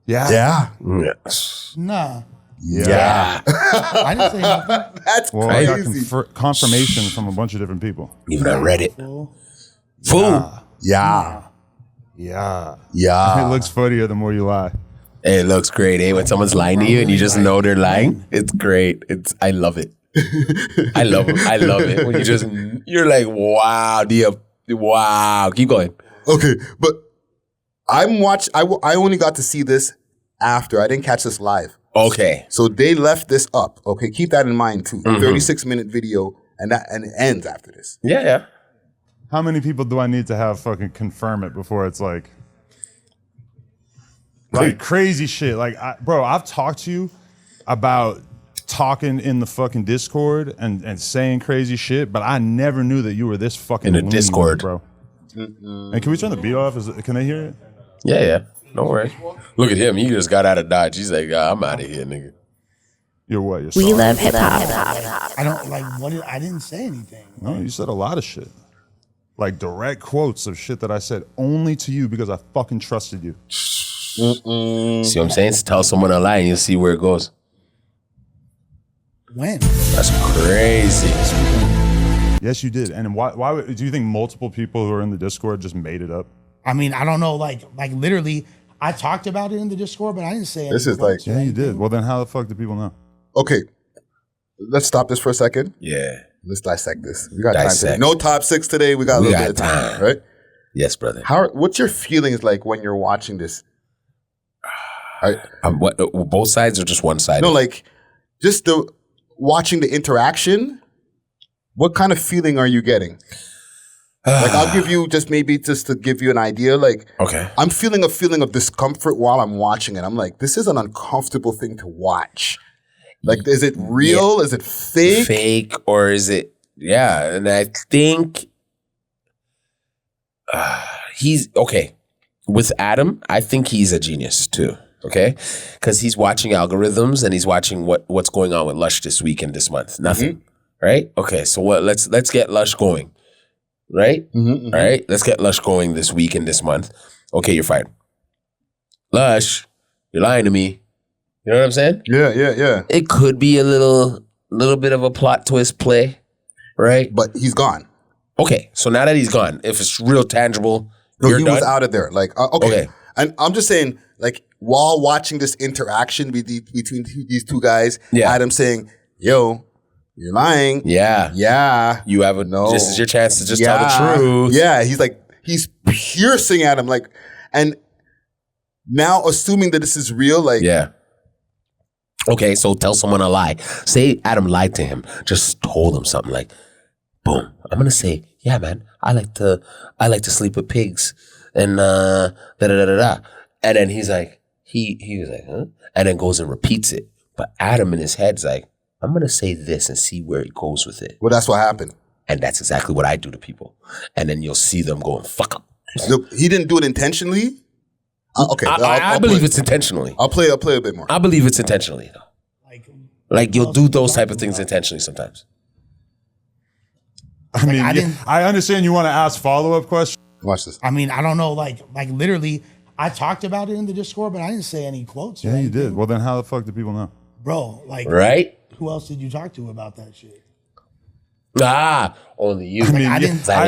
Yeah. Yes. Nah. Yeah. I didn't say nothing. That's Well, I crazy. got confirmation from a bunch of different people. Even I read it. Fool. Yeah. It looks funnier the more you lie. It looks great, eh? When someone's lying to you and you just know they're lying, it's great. I love it. I love it. When you're like, wow, wow. Keep going. Okay, but I only got to see this after. I didn't catch this live. Okay. So they left this up. Okay, keep that in mind too. 36-minute video, and it ends after this. Yeah. How many people do I need to have fucking confirm it before it's like crazy shit? Like, bro, I've talked to you about talking in the fucking Discord and saying crazy shit, but I never knew that you were this fucking in the loony, Discord, bro. And can we turn the beat off? Can they hear it? Yeah. No worries. Look at him. He just got out of Dodge. He's like, I'm out of here, nigga. You're what? You're We sorry. love hip hop. I don't like what I didn't say anything. No, you said a lot of shit. Like direct quotes of shit that I said only to you because I fucking trusted you. See what I'm saying? Tell someone a lie and you'll see where it goes. When? That's crazy. Yes, you did. And why do you think multiple people who are in the Discord just made it up? I mean, I don't know. Like literally, I talked about it in the Discord, but I didn't say anything. This is like, Yeah, you did. Well, then how the fuck do people know? okay, let's stop this for a second. Yeah. Let's dissect this. We got time Dissect. today. No top 6 today. We got a little bit of time, right? Yes, brother. What's your feelings like when you're watching this? Both sides or just one side? No, like just watching the interaction. What kind of feeling are you getting? Like I'll give you just to give you an idea. Like, okay, I'm feeling a feeling of discomfort while I'm watching it. I'm like, this is an uncomfortable thing to watch. Like, is it real? Yeah. Is it fake? Fake or is it? Yeah, and I think He's okay. With Adam, I think he's a genius too. Okay, because he's watching algorithms and he's watching what's going on with Lush this week and this month. Nothing, right? Okay, so let's get Lush going, right? All right, let's get Lush going this week and this month. Okay, you're fired. Lush, you're lying to me. You know what I'm saying? Yeah. It could be a little bit of a plot twist play, right? But he's gone. Okay, so now that he's gone, if it's real tangible, No, he done? was out of there. Like, okay. And I'm just saying, like, while watching this interaction between these two guys, Adam saying, yo, you're lying. Yeah. You have this is your chance to just tell the truth. Yeah. He's piercing at him. Like, and now assuming that this is real, like. Yeah. Okay, so tell someone a lie. Say Adam lied to him. Just told him something like, boom. I'm gonna say, yeah, man, I like to sleep with pigs and da da da da da. And then he's like, he was like, huh? And then goes and repeats it. But Adam in his head's like, I'm gonna say this and see where it goes with it. Well, that's what happened. And that's exactly what I do to people. And then you'll see them going, fuck up. Look, he didn't do it intentionally. Okay, I believe it's intentionally. I'll play a bit more. I believe it's intentionally though. Like you'll do those type of things intentionally sometimes. I mean, I understand you want to ask follow-up questions. Watch this. I mean, I don't know, like literally, I talked about it in the Discord, but I didn't say any quotes. Yeah, you did. Well, then how the fuck do people know? Bro, like, right? Who else did you talk to about that shit? Only you. I mean, I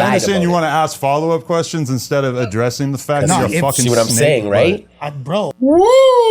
understand you want to ask follow-up questions instead of addressing the fact that you're fucking see what I'm saying, right? Bro.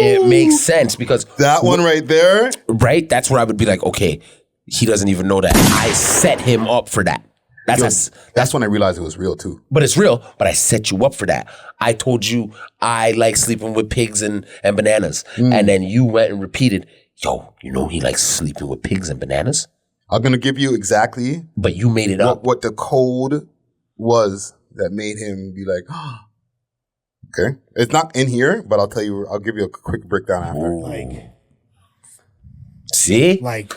It makes sense because that one right there, right? That's where I would be like, okay, he doesn't even know that I set him up for that. That's when I realized it was real too. But it's real, but I set you up for that. I told you I like sleeping with pigs and bananas. And then you went and repeated, yo, you know he likes sleeping with pigs and bananas? I'm going to give you exactly. But you made it up. What the code was that made him be like, oh. Okay. It's not in here, but I'll give you a quick breakdown after. Ooh. Like, see? Like,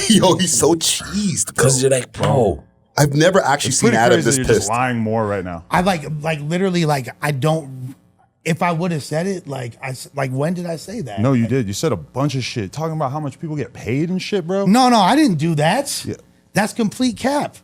yo, he's so cheesed. Because you're like, bro. I've never actually seen Adam this you're pissed. Just lying more right now. I like literally, like, I don't. If I would have said it, like, when did I say that? No, you did. You said a bunch of shit talking about how much people get paid and shit, bro. No, I didn't do that. Yeah. That's complete cap.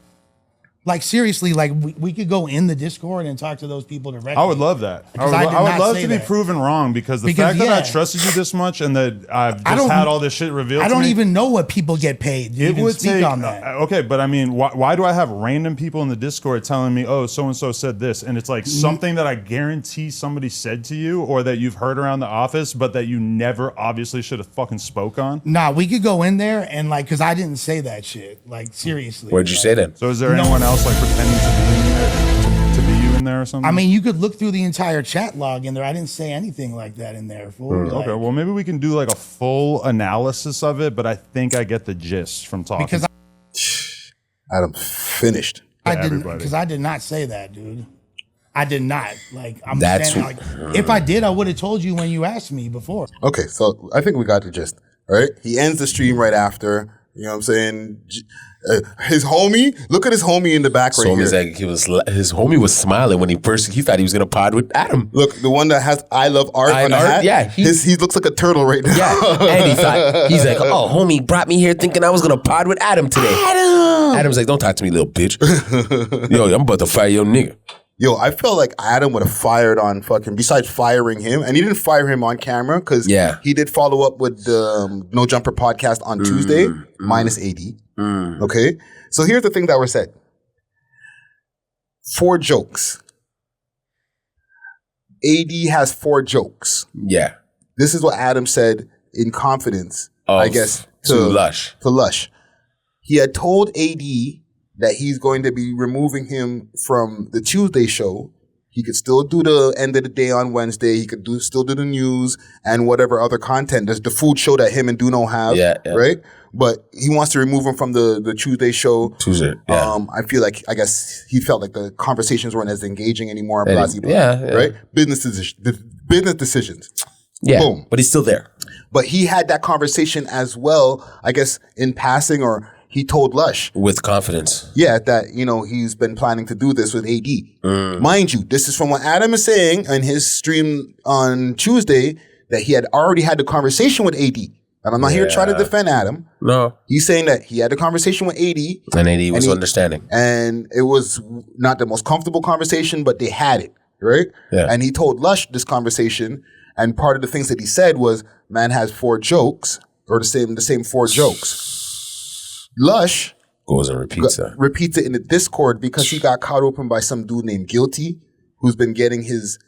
Like, seriously, like, we could go in the Discord and talk to those people directly. I would love that. I would love to be proven wrong because the fact that I trusted you this much and that I've just had all this shit revealed to me. I don't even know what people get paid. It would speak on that. Okay, but I mean, why do I have random people in the Discord telling me, oh, so-and-so said this? And it's like something that I guarantee somebody said to you or that you've heard around the office, but that you never obviously should have fucking spoke on? Nah, we could go in there and like, because I didn't say that shit. Like, seriously. Where'd you say that? So is there anyone else like pretending to be you in there or something? I mean, you could look through the entire chat log in there. I didn't say anything like that in there. Okay, well, maybe we can do like a full analysis of it, but I think I get the gist from talking. Because Adam finished. I didn't, because I did not say that, dude. I did not. Like, I'm saying, like, if I did, I would have told you when you asked me before. Okay, so I think we got the gist. All right, he ends the stream right after. You know what I'm saying? His homie, look at his homie in the back right here. Like his homie was smiling when he thought he was gonna pod with Adam. Look, the one that has "I love art" on the hat. Yeah, he looks like a turtle right now. Yeah, and he's like, oh, homie brought me here thinking I was gonna pod with Adam today. Adam's like, don't talk to me, little bitch. Yo, I'm about to fire your nigga. Yo, I felt like Adam would have fired on fucking, besides firing him, and he didn't fire him on camera because he did follow up with the No Jumper podcast on Tuesday, minus AD. Okay? So here's the thing that were said. 4 jokes. AD has 4 jokes. Yeah. This is what Adam said in confidence, I guess, to Lush. To Lush. He had told AD that he's going to be removing him from the Tuesday show. He could still do the end of the day on Wednesday. He could still do the news and whatever other content. There's the food show that him and Juno have, right? But he wants to remove him from the Tuesday show. I feel like, I guess he felt like the conversations weren't as engaging anymore. Blah, blah, blah, right? Business decisions. Yeah, boom. But he's still there. But he had that conversation as well, I guess, in passing, or he told Lush. With confidence. Yeah, that, you know, he's been planning to do this with AD. Mind you, this is from what Adam is saying in his stream on Tuesday, that he had already had the conversation with AD. And I'm not here to try to defend Adam. No. He's saying that he had a conversation with AD. And AD was understanding. And it was not the most comfortable conversation, but they had it, right? Yeah. And he told Lush this conversation. And part of the things that he said was, man has 4 jokes, or the same 4 jokes. Lush goes and repeats it in the Discord because he got caught open by some dude named Guilty, who's been getting his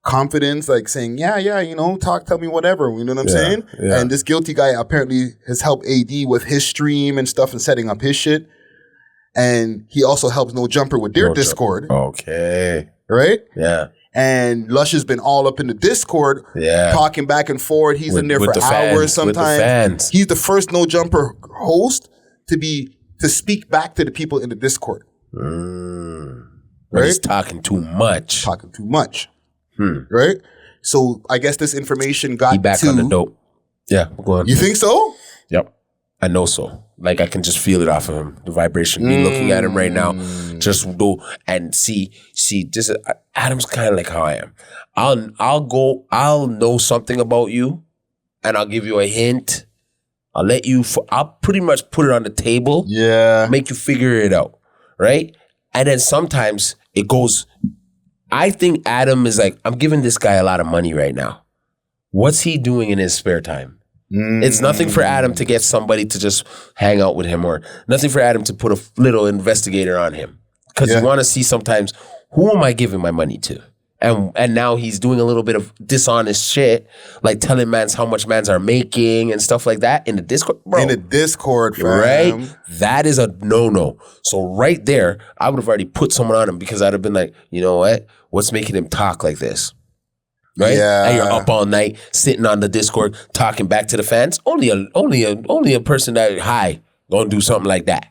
confidence, like saying, yeah, you know, tell me whatever, you know what I'm saying? Yeah. And this Guilty guy apparently has helped AD with his stream and stuff and setting up his shit. And he also helps No Jumper with their Discord. Okay. Right? Yeah. And Lush has been all up in the Discord, talking back and forth. He's in there for hours sometimes. He's the first No Jumper host to speak back to the people in the Discord. Right? He's talking too much. Right? So I guess this information got he back on the dope. Yeah, go on. You think so? Yep. I know so. Like, I can just feel it off of him. The vibration. Me looking at him right now. Just go and see, this is, Adam's kind of like how I am. I'll know something about you and I'll give you a hint. I'll pretty much put it on the table. Yeah. Make you figure it out. Right? And then sometimes it goes, I think Adam is like, I'm giving this guy a lot of money right now. What's he doing in his spare time? It's nothing for Adam to get somebody to just hang out with him, or nothing for Adam to put a little investigator on him. Because you want to see sometimes, who am I giving my money to? And now he's doing a little bit of dishonest shit, like telling mans how much mans are making and stuff like that in the Discord. Bro, in the Discord, fam. Right? That is a no-no. So right there, I would have already put someone on him because I'd have been like, you know what? What's making him talk like this? Right? Yeah. And you're up all night sitting on the Discord talking back to the fans. Only a person that gonna do something like that.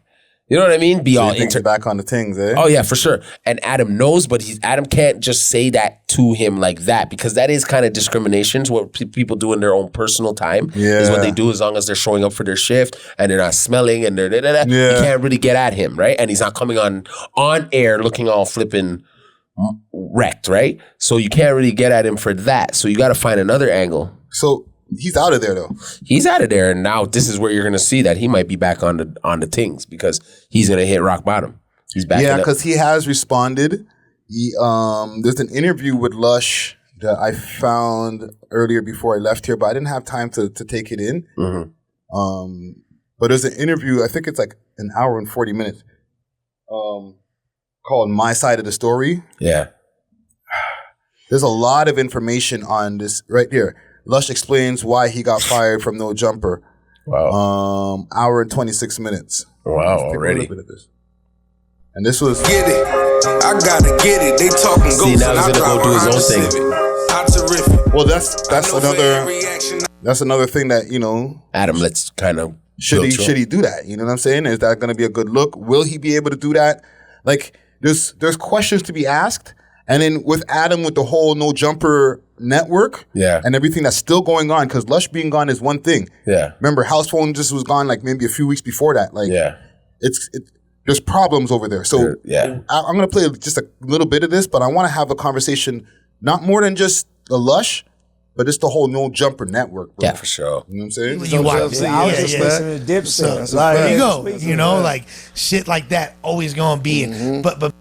You know what I mean? Be all back on the things, eh? Oh yeah, for sure. And Adam knows, but Adam can't just say that to him like that, because that is kind of discrimination. What people do in their own personal time is what they do, as long as they're showing up for their shift and they're not smelling and they're you can't really get at him, right? And he's not coming on air looking all flipping wrecked, right? So you can't really get at him for that. So you got to find another angle. So he's out of there though. He's out of there, and now this is where you're gonna see that he might be back on the things, because he's gonna hit rock bottom. He's back. Yeah, because he has responded. There's an interview with Lush that I found earlier before I left here, but I didn't have time to take it in. But there's an interview, I think it's like an hour and 40 minutes, called My Side of the Story. Yeah. There's a lot of information on this right here. Lush explains why he got fired from No Jumper. Wow. Hour and 26 minutes. Wow, already. And this was... Get it. I gotta get it. They talking ghosts. See, now he's gonna go do his own thing. Well, that's another thing that, you know... Adam, let's kind of... Should he do that? You know what I'm saying? Is that going to be a good look? Will he be able to do that? Like, there's questions to be asked. And then with Adam, with the whole No Jumper network and everything that's still going on, because Lush being gone is one thing. Yeah. Remember, House Phone just was gone like maybe a few weeks before that. Like, there's problems over there. So I'm going to play just a little bit of this, but I want to have a conversation, not more than just the Lush, but it's the whole No Jumper network, bro. Yeah, for sure. You know what I'm saying? You watch, I was just listening to Dipset. There you go. You know, like shit like that always gonna be. But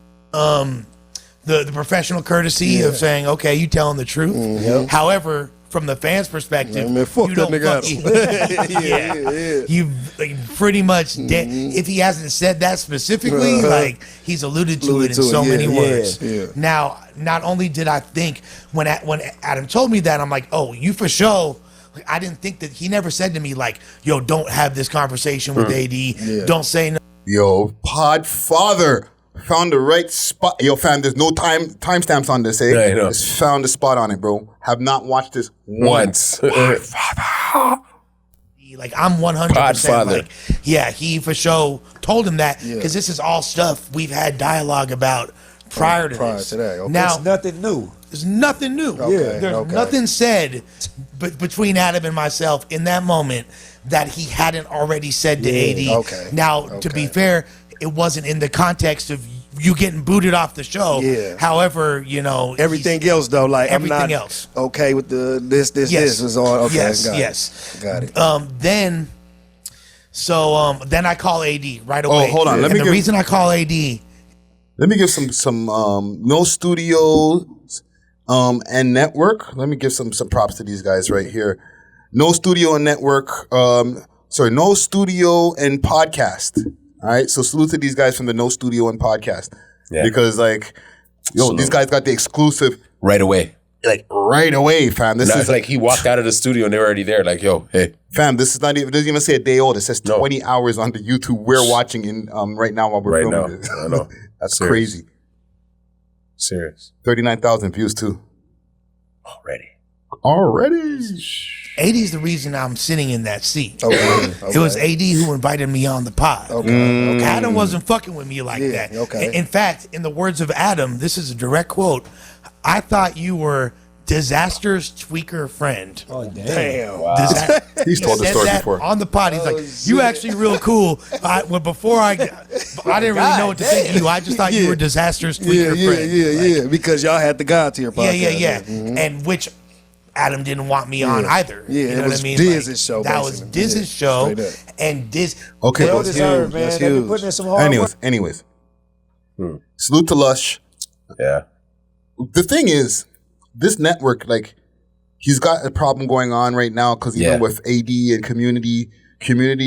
the professional courtity of saying, okay, you telling the truth. However, from the fans' perspective, you don't you like, pretty much if he hasn't said that specifically, like he's alluded to it in so many words. Now, not only did I think when Adam told me that, I'm like, oh, you for sure. Like, I didn't think that he never said to me like, yo, don't have this conversation with AD. Don't say no. Yo, Podfather found the right spot. Yo, fam, there's no timestamps on this, eh? Yeah, I know. Just found the spot on it, bro. Have not watched this once. Podfather. Like, I'm 100% like, yeah, he for sure told him that, because this is all stuff we've had dialogue about prior to that. Okay, now, it's nothing new. There's nothing new. Okay, There's nothing said between Adam and myself in that moment that he hadn't already said to AD. Okay. Now, to be fair, it wasn't in the context of you getting booted off the show. Yeah. However, you know, Everything else though, like everything I'm not else. okay with the this is all okay. Got it. Then I call AD right away. Oh, hold on. The reason I call AD. Let me give some No Studio and Network. Let me give some props to these guys right here. No Studio and Network. No Studio and Podcast. All right, so salute to these guys from the No Studio and Podcast. Yeah. Because these guys got the exclusive right away. Like right away, fam. This is like he walked out of the studio and they were already there. Like, yo, hey, fam. This is not even. It doesn't even say a day old. It says 20 hours on the YouTube we're watching in right now while we're filming this. I know. That's crazy. Serious. 39,000 views too. Already. AD's the reason I'm sitting in that seat. Okay. It was AD who invited me on the pod. Okay. Adam wasn't fucking with me like that. Okay. In fact, in the words of Adam, this is a direct quote. I thought you were Disaster's tweaker friend. Oh damn! Wow. He's told the story before on the pod. He's like, "You actually real cool." I didn't really know what to think of you. I just thought you were Disaster's tweaker friend. Yeah. Because y'all had the God to your podcast. Yeah. Mm-hmm. And which Adam didn't want me on either. Yeah, you know it was what I mean? Diz's show. That was Diz's show, and Diz. Okay, well deserved, man. That's They've been putting in some hard work. Anyways. Salute to Lush. Yeah. The thing is, this network, like, he's got a problem going on right now because even with AD and community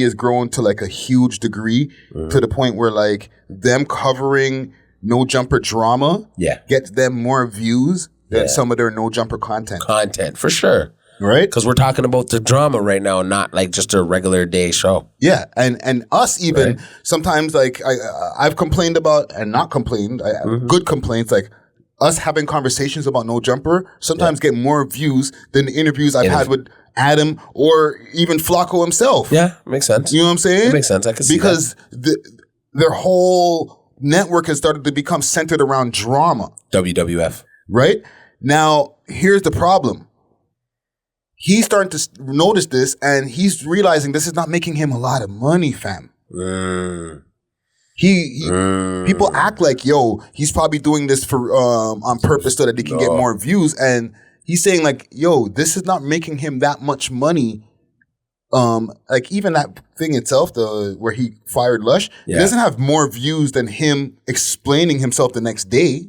has grown to like a huge degree to the point where like them covering No Jumper drama gets them more views than some of their No Jumper content. For sure. Right? Because we're talking about the drama right now, not like just a regular day show. Yeah, and us even sometimes like I've complained about and not complained, good complaints like us having conversations about No Jumper sometimes get more views than the interviews I've had with Adam or even Flacco himself. Yeah, makes sense. You know what I'm saying? It makes sense. I can see because their whole network has started to become centered around drama. WWF. Right? Now, here's the problem. He's starting to notice this and he's realizing this is not making him a lot of money, fam. People act like, yo, he's probably doing this for on purpose so that they can get more views. And he's saying like, yo, this is not making him that much money. Like even that thing itself, where he fired Lush, it doesn't have more views than him explaining himself the next day.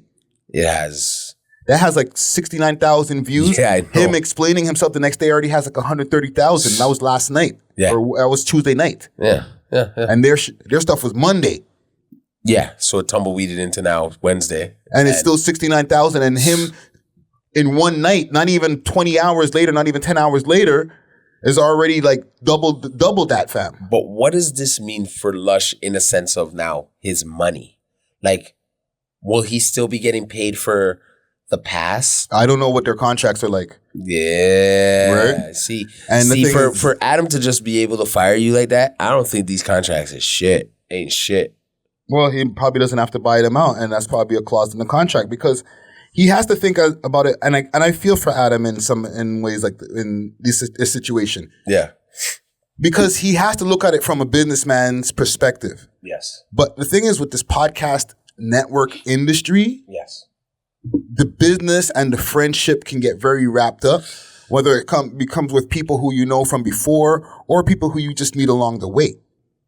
It has. That has like 69,000 views. Yeah, I know. Him explaining himself the next day already has like 130,000. That was last night. Yeah. Or that was Tuesday night. Yeah. And their stuff was Monday. Yeah, so it tumbleweeded into now Wednesday. And it's still 69,000. And him in one night, not even 20 hours later, not even 10 hours later, is already like double that, fam. But what does this mean for Lush in a sense of now his money? Like, will he still be getting paid for the pass? I don't know what their contracts are like. Yeah. Right? See, And for Adam to just be able to fire you like that, I don't think these contracts is shit. Ain't shit. Well, he probably doesn't have to buy them out, and that's probably a clause in the contract because he has to think about it. And I feel for Adam in ways like in this situation. Yeah, because he has to look at it from a businessman's perspective. Yes. But the thing is, with this podcast network industry, the business and the friendship can get very wrapped up. Whether it becomes with people who you know from before or people who you just meet along the way.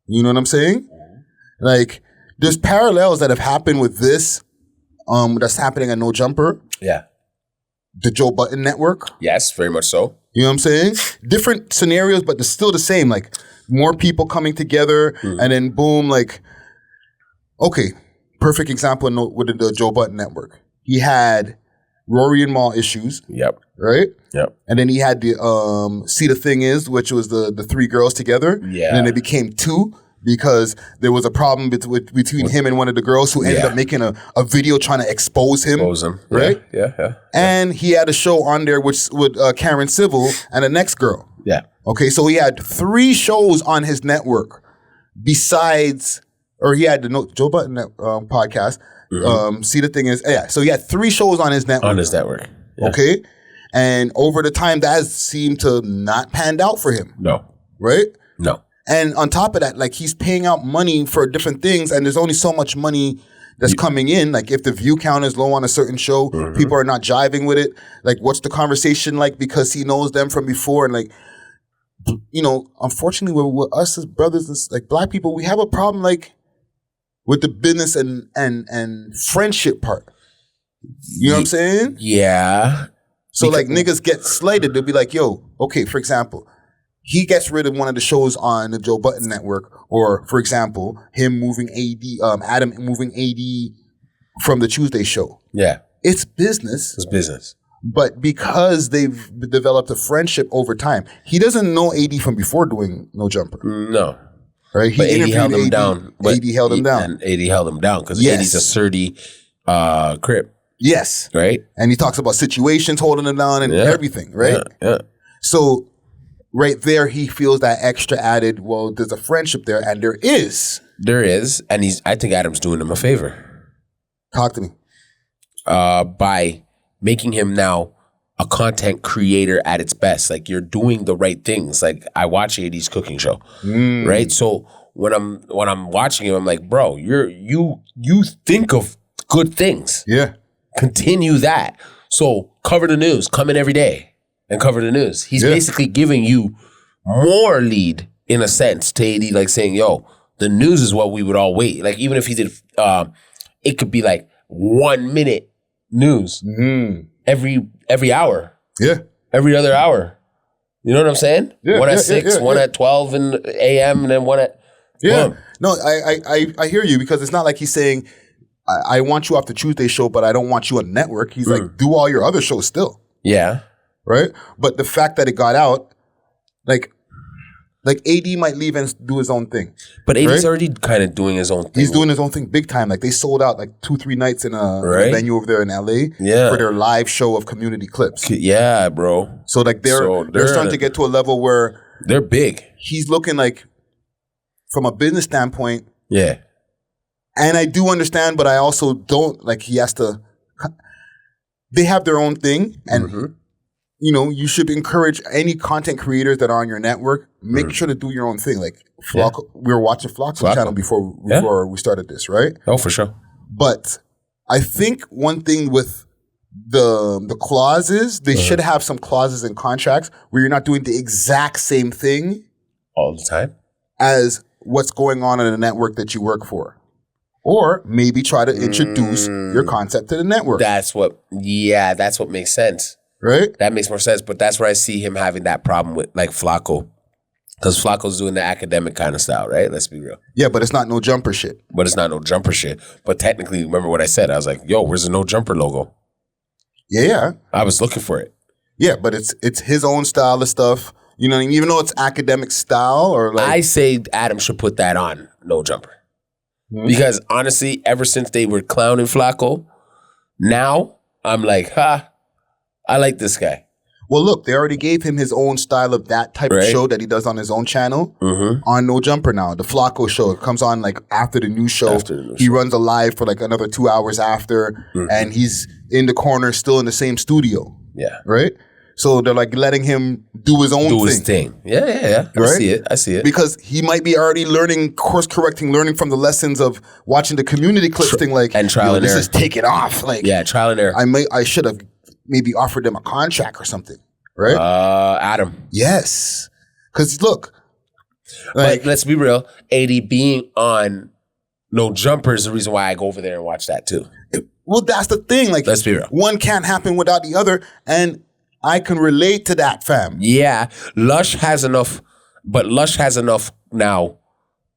You know what I'm saying? Like. There's parallels that have happened with this that's happening at No Jumper. Yeah. The Joe Budden Network. Yes, very much so. You know what I'm saying? Different scenarios, but they're still the same. Like, more people coming together, and then boom, like, okay, perfect example with the Joe Budden Network. He had Rory and Mal issues. Yep. Right? Yep. And then he had the See the Thing Is, which was the three girls together. Yeah. And then it became two. Because there was a problem between him and one of the girls who ended up making a video trying to expose him. Right? Yeah. And he had a show on there with Karen Civil and the next girl. Yeah. Okay, so he had 3 shows on his network besides, or he had the Joe Budden podcast. See the Thing Is, so he had 3 shows on his network. Okay? And over the time, that has seemed to not panned out for him. No. Right? No. And on top of that, like he's paying out money for different things, and there's only so much money that's coming in. Like if the view count is low on a certain show, people are not jiving with it. Like what's the conversation like because he knows them from before? And like, you know, unfortunately with us as brothers, and like black people, we have a problem like with the business and friendship part. You know what I'm saying? Yeah. So like niggas get slighted. They'll be like, yo, okay, for example, he gets rid of one of the shows on the Joe Budden network, or for example, him moving Adam moving AD from the Tuesday show. Yeah. It's business. It's business. But because they've developed a friendship over time, he doesn't know AD from before doing No Jumper. No. Right? But AD held him down. AD held him down. And AD held him down because AD's a surdy crip. Yes. Right? And he talks about situations holding him down and everything, right? Yeah. So right there, he feels that extra added, well, there's a friendship there, and there is. There is. And I think Adam's doing him a favor. Talk to me. By making him now a content creator at its best. Like you're doing the right things. Like I watch AD's cooking show. Right? So when I'm watching him, I'm like, bro, you think of good things. Yeah. Continue that. So cover the news. Come in every day and cover the news. He's basically giving you more lead in a sense to AD, like saying, yo, the news is what we would all wait. Like even if he did, it could be like 1 minute news every hour. Yeah. Every other hour. You know what I'm saying? One at 6, one at 12 a.m. and then one at boom. No, I hear you, because it's not like he's saying, I want you off the Tuesday show, but I don't want you on the network. He's like, do all your other shows still. Yeah. Right? But the fact that it got out, like AD might leave and do his own thing. But AD's already kind of doing his own thing. He's doing his own thing big time. Like they sold out like 2-3 nights in a venue over there in LA for their live show of community clips. Yeah, bro. So like they're starting to get to a level where they're big. He's looking like, from a business standpoint. Yeah. And I do understand, but I also don't, like he has to, they have their own thing, and you know, you should encourage any content creators that are on your network, make sure to do your own thing. Like Flocko, we were watching Flocko's channel before we started this, right? Oh, for sure. But I think one thing with the clauses, they should have some clauses in contracts where you're not doing the exact same thing all the time as what's going on in a network that you work for. Or maybe try to introduce your concept to the network. That's what makes sense. Right? That makes more sense. But that's where I see him having that problem with like Flocko. Because Flocko's doing the academic kind of style, right? Let's be real. Yeah, but it's not No Jumper shit. But technically, remember what I said? I was like, yo, where's the No Jumper logo? Yeah. I was looking for it. Yeah, but it's his own style of stuff. You know what I mean? Even though it's academic style or like... I say Adam should put that on No Jumper. Because honestly, ever since they were clowning Flocko, now I'm like, I like this guy. Well, look, they already gave him his own style of that type of show that he does on his own channel on No Jumper now. The Flocko show, it comes on like after the news show. He runs a live for like another 2 hours after, and he's in the corner still in the same studio. Yeah. Right? So they're like letting him do his own thing. Yeah. Right? I see it. Because he might be already learning from the lessons of watching the community clips thing, like, and trial and error. This is taking off. Like, yeah, trial and error. I should have maybe offered them a contract or something. Right? Adam. Yes. Because look. Like, but let's be real. AD being on No Jumper is the reason why I go over there and watch that too. Well, that's the thing. Like, let's be real. One can't happen without the other. And I can relate to that, fam. Yeah. Lush has enough now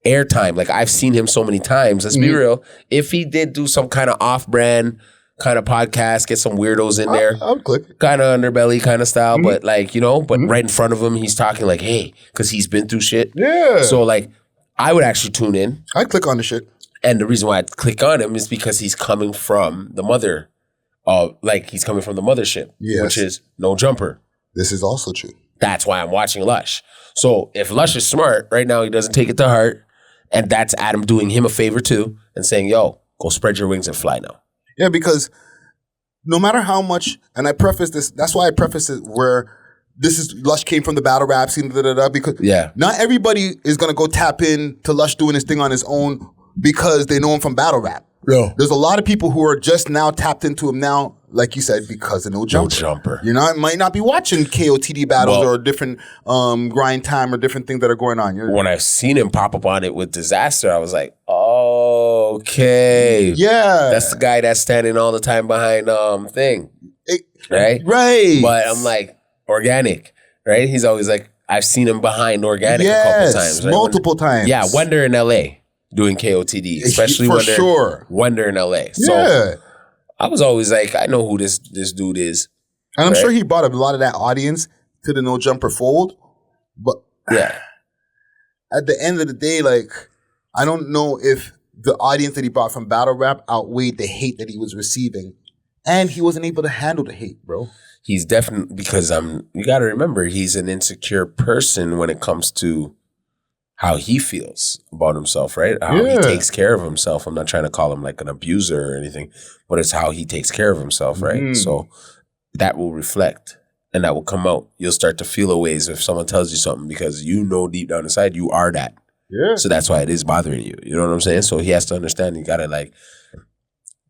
airtime. Like I've seen him so many times. Let's be real. If he did do some kind of off-brand kind of podcast, get some weirdos in there. I would click. Kind of underbelly kind of style, but like, you know, but right in front of him, he's talking like, hey, because he's been through shit. Yeah. So like, I would actually tune in. I'd click on the shit. And the reason why I'd click on him is because he's coming from the mother. He's coming from the mothership, which is No Jumper. This is also true. That's why I'm watching Lush. So if Lush is smart, right now he doesn't take it to heart, and that's Adam doing him a favor too, and saying, yo, go spread your wings and fly now. Yeah, because no matter how much, and I preface this, that's why I preface it where this is Lush came from the battle rap scene, because not everybody is gonna go tap in to Lush doing his thing on his own because they know him from battle rap. No. There's a lot of people who are just now tapped into him now, like you said, because of No Jumper. You might not be watching KOTD battles or different grind time or different things that are going on. When I've seen him pop up on it with Disaster, I was like, oh, okay. Yeah. That's the guy that's standing all the time behind thing. Right? Right. But I'm like, Organic, right? He's always like, I've seen him behind Organic a couple times. Right? Multiple times. Yeah, Wonder in LA doing KOTD, especially Wonder in LA. So I was always like, I know who this dude is. And I'm sure he brought a lot of that audience to the No Jumper fold. But at the end of the day, like, I don't know if the audience that he brought from battle rap outweighed the hate that he was receiving. And he wasn't able to handle the hate, bro. He's definitely, because you got to remember, he's an insecure person when it comes to how he feels about himself, right? How he takes care of himself. I'm not trying to call him like an abuser or anything, but it's how he takes care of himself, right? So that will reflect and that will come out. You'll start to feel a ways if someone tells you something because you know deep down inside you are that. Yeah. So that's why it is bothering you. You know what I'm saying? So he has to understand you got to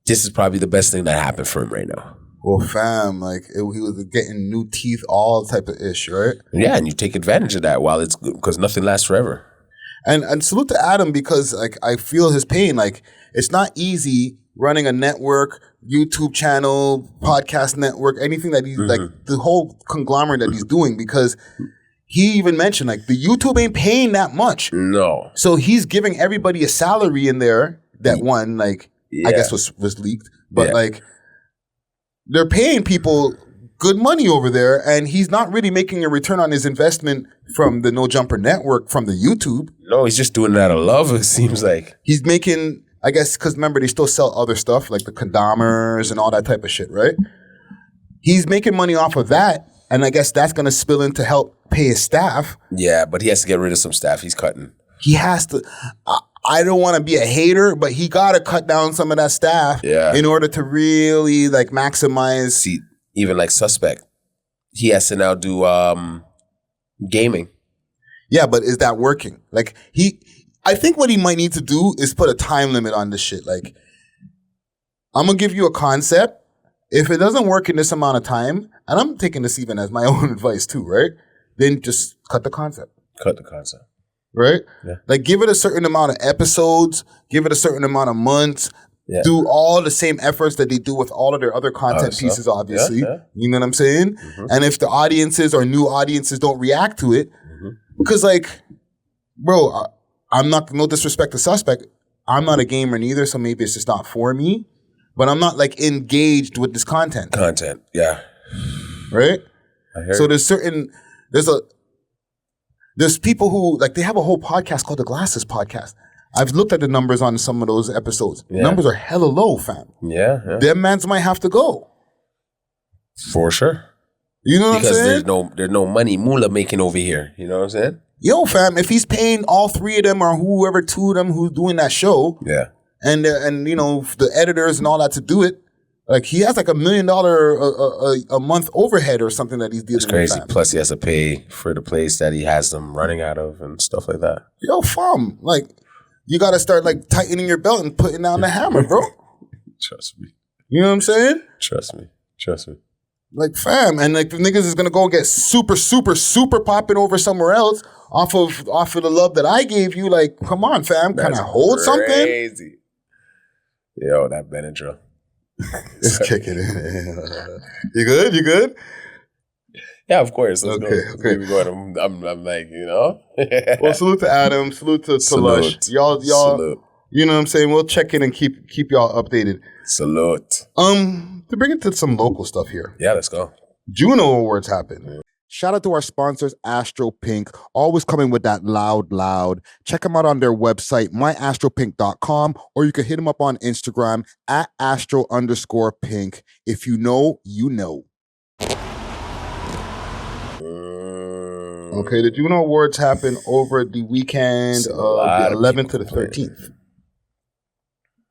this is probably the best thing that happened for him right now. Well, fam, he was getting new teeth, all type of ish, right? Yeah, and you take advantage of that while it's good because nothing lasts forever. And salute to Adam because I feel his pain. It's not easy running a network, YouTube channel, podcast network, anything that he's the whole conglomerate that he's doing because he even mentioned the YouTube ain't paying that much. No. So he's giving everybody a salary in there that I guess was leaked, but they're paying people good money over there, and he's not really making a return on his investment from the No Jumper network from the YouTube. No, he's just doing it out of love, it seems like. He's making, I guess, because remember, they still sell other stuff like the condomers and all that type of shit, right? He's making money off of that, and I guess that's going to spill in to help pay his staff. Yeah, but he has to get rid of some staff. He's cutting. He has to. I don't want to be a hater, but he got to cut down some of that staff in order to really maximize. See, even Suspect, he has to now do gaming. Yeah, but is that working? I think what he might need to do is put a time limit on this shit. I'm going to give you a concept. If it doesn't work in this amount of time, and I'm taking this even as my own advice too, right? Then just cut the concept. Cut the concept. Right? Yeah. Give it a certain amount of episodes, give it a certain amount of months, do all the same efforts that they do with all of their other content pieces, obviously. Yeah. You know what I'm saying? Mm-hmm. And if the audiences or new audiences don't react to it, because bro, I'm not, no disrespect to Suspect, I'm not a gamer neither, so maybe it's just not for me, but I'm not engaged with this content. Yeah. Right? I hear so there's people who, they have a whole podcast called the Glasses Podcast. I've looked at the numbers on some of those episodes. Yeah. Numbers are hella low, fam. Yeah. Them mans might have to go. For sure. You know what I'm saying? Because there's no money moolah making over here. You know what I'm saying? Yo, fam, if he's paying all three of them or whoever two of them who's doing that show, and the editors and all that to do it, he has $1 million a month overhead or something that he's dealing with. It's crazy. Plus, he has to pay for the place that he has them running out of and stuff like that. Yo, fam, you got to start tightening your belt and putting down the hammer, bro. Trust me. You know what I'm saying? Trust me. Fam, and the niggas is gonna go get super, super, super popping over somewhere else off of the love that I gave you. Come on, fam, can I hold something? Crazy. Yo, that Benadryl. Just kick it in. You good? Yeah, of course. Let's okay. Go. I'm Well, salute to Adam. Salute to Lush. Y'all. Salute. You know what I'm saying? We'll check in and keep y'all updated. Salute. To bring it to some local stuff here. Yeah, let's go. Juno Awards happened. Shout out to our sponsors, Astro Pink, always coming with that loud. Check them out on their website, myastropink.com, or you can hit them up on Instagram at @astro_pink. If you know, you know. Okay, the Juno Awards happened over the weekend of the 11th to the 13th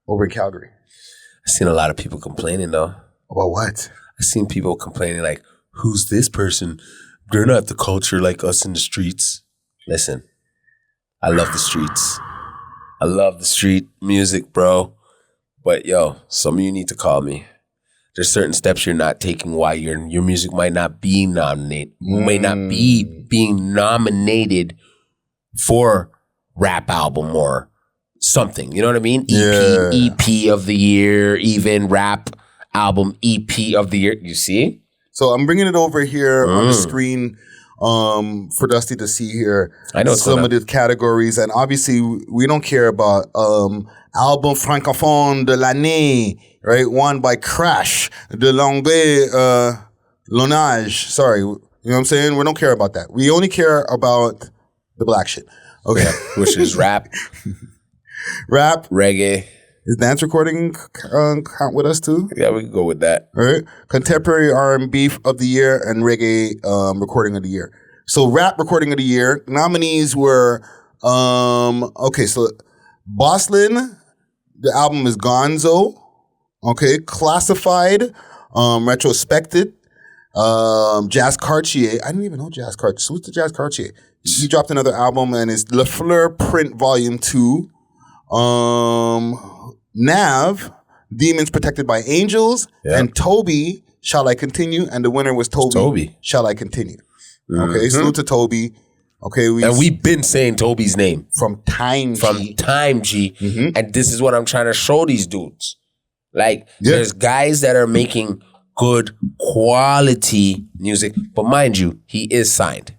over in Calgary. I've seen a lot of people complaining, though. About what? I've seen people complaining like, who's this person? They're not the culture like us in the streets. Listen, I love the streets. I love the street music, bro. But yo, some of you need to call me. There's certain steps you're not taking why your music might not be nominated, may not be being nominated for rap album or something. You know what I mean? EP of the year, even rap album EP of the year. You see? So I'm bringing it over here on the screen for Dusty to see here. I know some of the categories, and obviously we don't care about album francophone de l'année, right? Won by Crash de Lonage. Sorry, you know what I'm saying? We don't care about that. We only care about the black shit. Okay, which is rap, reggae. Is dance recording count with us too? Yeah, we can go with that. All right. Contemporary R&B of the year and reggae recording of the year. So rap recording of the year. Nominees were, okay, so Bosslin, the album is Gonzo. Okay. Classified, Retrospected, Jazz Cartier. I didn't even know Jazz Cartier. So what's the Jazz Cartier? He dropped another album and it's Le Fleur Print Volume 2. Nav, Demons Protected by Angels, and Tobi, Shall I Continue? And the winner was Tobi. Shall I Continue? Okay, salute to Tobi. Okay, and we've been saying Tobi's name from time G. And this is what I'm trying to show these dudes. Like, there's guys that are making good quality music, but mind you, he is signed,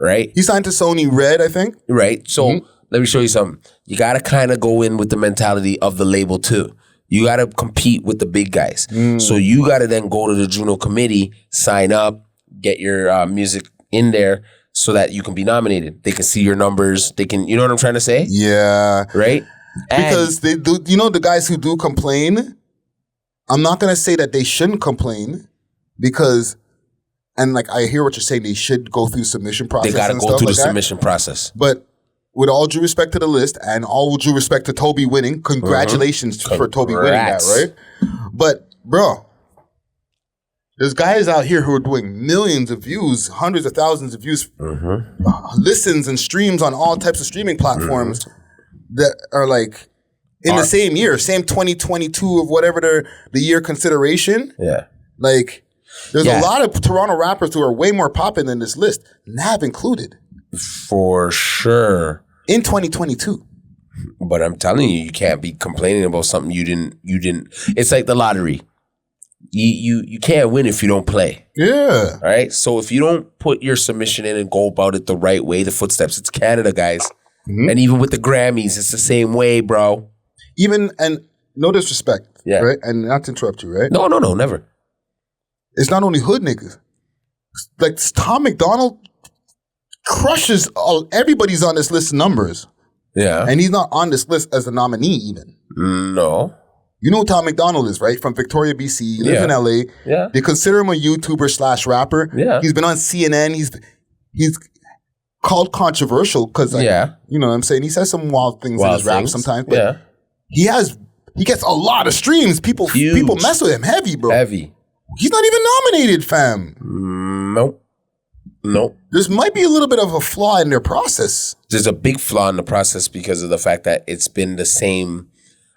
right? He signed to Sony Red, I think. Right. So let me show you something. You got to kind of go in with the mentality of the label too. You got to compete with the big guys. So you got to then go to the Juno committee, sign up, get your music in there so that you can be nominated. They can see your numbers. They can, you know what I'm trying to say? Yeah. Right? Because they do, you know, the guys who do complain, I'm not going to say that they shouldn't complain because, and like I hear what you're saying, they should go through submission process. They got to go through the submission process. But with all due respect to the list and all due respect to Tobi winning, congratulations for Tobi winning that, right? But, bro, there's guys out here who are doing millions of views, hundreds of thousands of views, listens and streams on all types of streaming platforms that are like in the same year, same 2022 of whatever the year consideration. Yeah. Like, there's a lot of Toronto rappers who are way more popping than this list, Nav included. For sure. In 2022. But I'm telling you, you can't be complaining about something you didn't. It's like the lottery. You can't win if you don't play. Yeah. All right? So if you don't put your submission in and go about it the right way, the footsteps, it's Canada, guys. And even with the Grammys, it's the same way, bro. Even, and no disrespect, right? And not to interrupt you, right? No, never. It's not only hood niggas. Like Tom McDonald crushes everybody's on this list numbers. Yeah. And he's not on this list as a nominee even. No. You know who Tom McDonald is, right? From Victoria, BC. He lives in LA. Yeah. They consider him a YouTuber / rapper. Yeah. He's been on CNN. He's called controversial because, you know what I'm saying? He says some wild things in his rap sometimes. But he gets a lot of streams. People mess with him heavy, bro. Heavy. He's not even nominated, fam. Nope. This might be a little bit of a flaw in their process. There's a big flaw in the process because of the fact that it's been the same,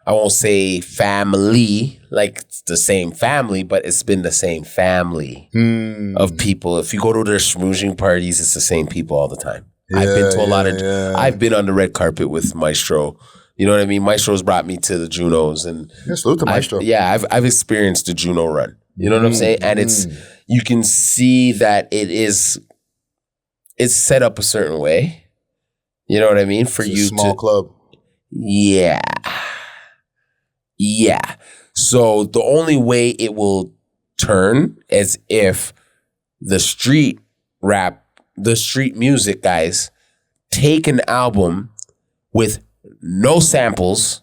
I won't say family, like it's the same family, but it's been the same family of people. If you go to their smooching parties, it's the same people all the time. I've been to a lot of, I've been on the red carpet with Maestro. You know what I mean? Maestro's brought me to the Junos. And salute to Maestro. I've experienced the Juno run. You know what I'm saying? And you can see that it's set up a certain way. You know what I mean? For you small club. Yeah. So the only way it will turn is if the street music guys take an album with no samples,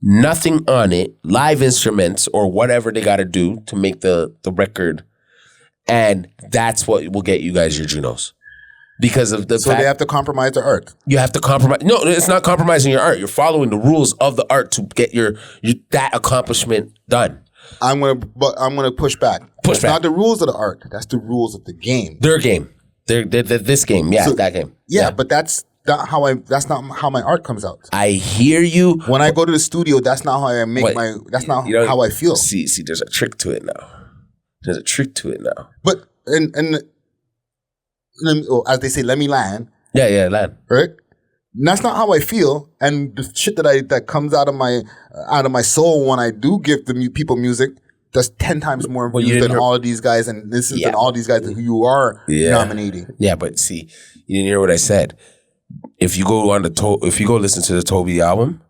nothing on it, live instruments or whatever they got to do to make the record. And that's what will get you guys your Junos. Because of the fact they have to compromise their art. You have to compromise. No, it's not compromising your art. You're following the rules of the art to get your that accomplishment done. I'm gonna push back. That's not the rules of the art. That's the rules of the game. Their game. They're this game. Yeah, that game. Yeah, but that's not how my art comes out. I hear you. When I go to the studio, that's not how I make that's not how I feel. See, there's a trick to it now. But and as they say, let me land. Yeah, land. Right? And that's not how I feel, and the shit that comes out of my soul when I do give the people music, that's 10 times more views than all of these guys, and than all these guys who you are nominating. Yeah, but see, you didn't hear what I said. If you go listen to the Tobi album,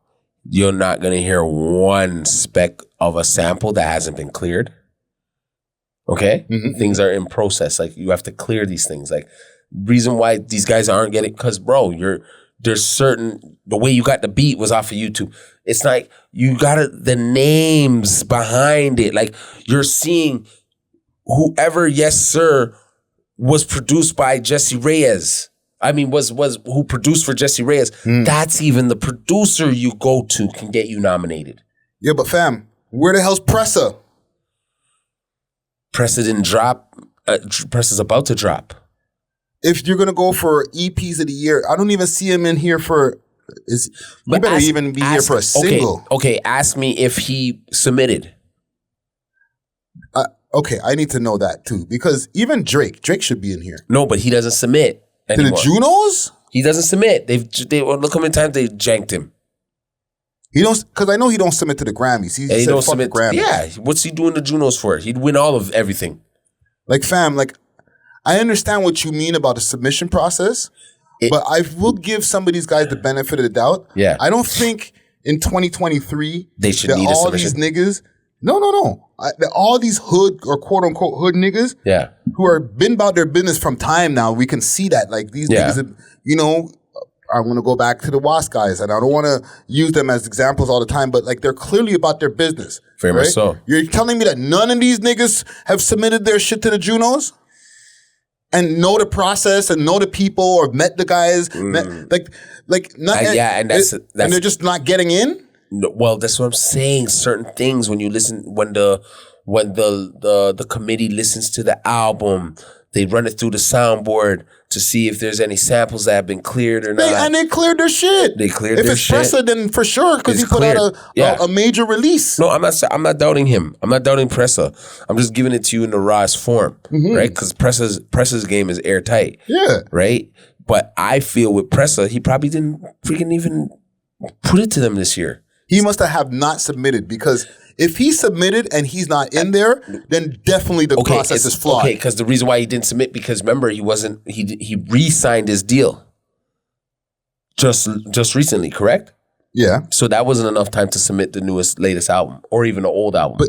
you're not gonna hear one speck of a sample that hasn't been cleared. Okay, things are in process. Like you have to clear these things. Like reason why these guys aren't getting, because bro, there's certain, the way you got the beat was off of YouTube. It's like you got the names behind it. Like you're seeing whoever Yes Sir was produced by Jesse Reyes. I mean, was who produced for Jesse Reyes. That's even the producer you go to can get you nominated. Yeah, but fam, where the hell's Pressa? Pressa didn't drop. Pressa's about to drop. If you're gonna go for EPs of the year, I don't even see him in here for. He better even be here for a single. Okay, ask me if he submitted. Okay, I need to know that too, because even Drake should be in here. No, but he doesn't submit anymore. To the Junos? He doesn't submit. They look how many times they janked him. He don't, because I know he don't submit to the Grammys. He said don't fuck the Grammys. Yeah, what's he doing the Junos for? He'd win all of everything. Like fam, like. I understand what you mean about the submission process, but I will give some of these guys the benefit of the doubt. Yeah. I don't think in 2023 they should need a submission. These niggas, no. All these hood or quote unquote hood niggas, who are been about their business from time now. We can see that like these niggas, I'm gonna go back to the Wasp guys, and I don't want to use them as examples all the time, but like they're clearly about their business. Very much so. You're telling me that none of these niggas have submitted their shit to the Junos? And know the process and know the people or met the guys, and they're just not getting in. No, well, that's what I'm saying. Certain things when you listen, when the committee listens to the album, they run it through the soundboard to see if there's any samples that have been cleared or not. And they cleared their shit. They cleared their shit. If it's Pressa, then for sure, because he put out a major release. No, I'm not doubting him. I'm not doubting Pressa. I'm just giving it to you in the rawest form, right? Because Pressa's game is airtight. Yeah. Right? But I feel with Pressa, he probably didn't freaking even put it to them this year. He must have not submitted, because if he submitted and he's not in there, then definitely the process is flawed. Okay, because the reason why he didn't submit, because remember, he re-signed his deal just recently, correct? Yeah. So that wasn't enough time to submit the latest album or even the old album. But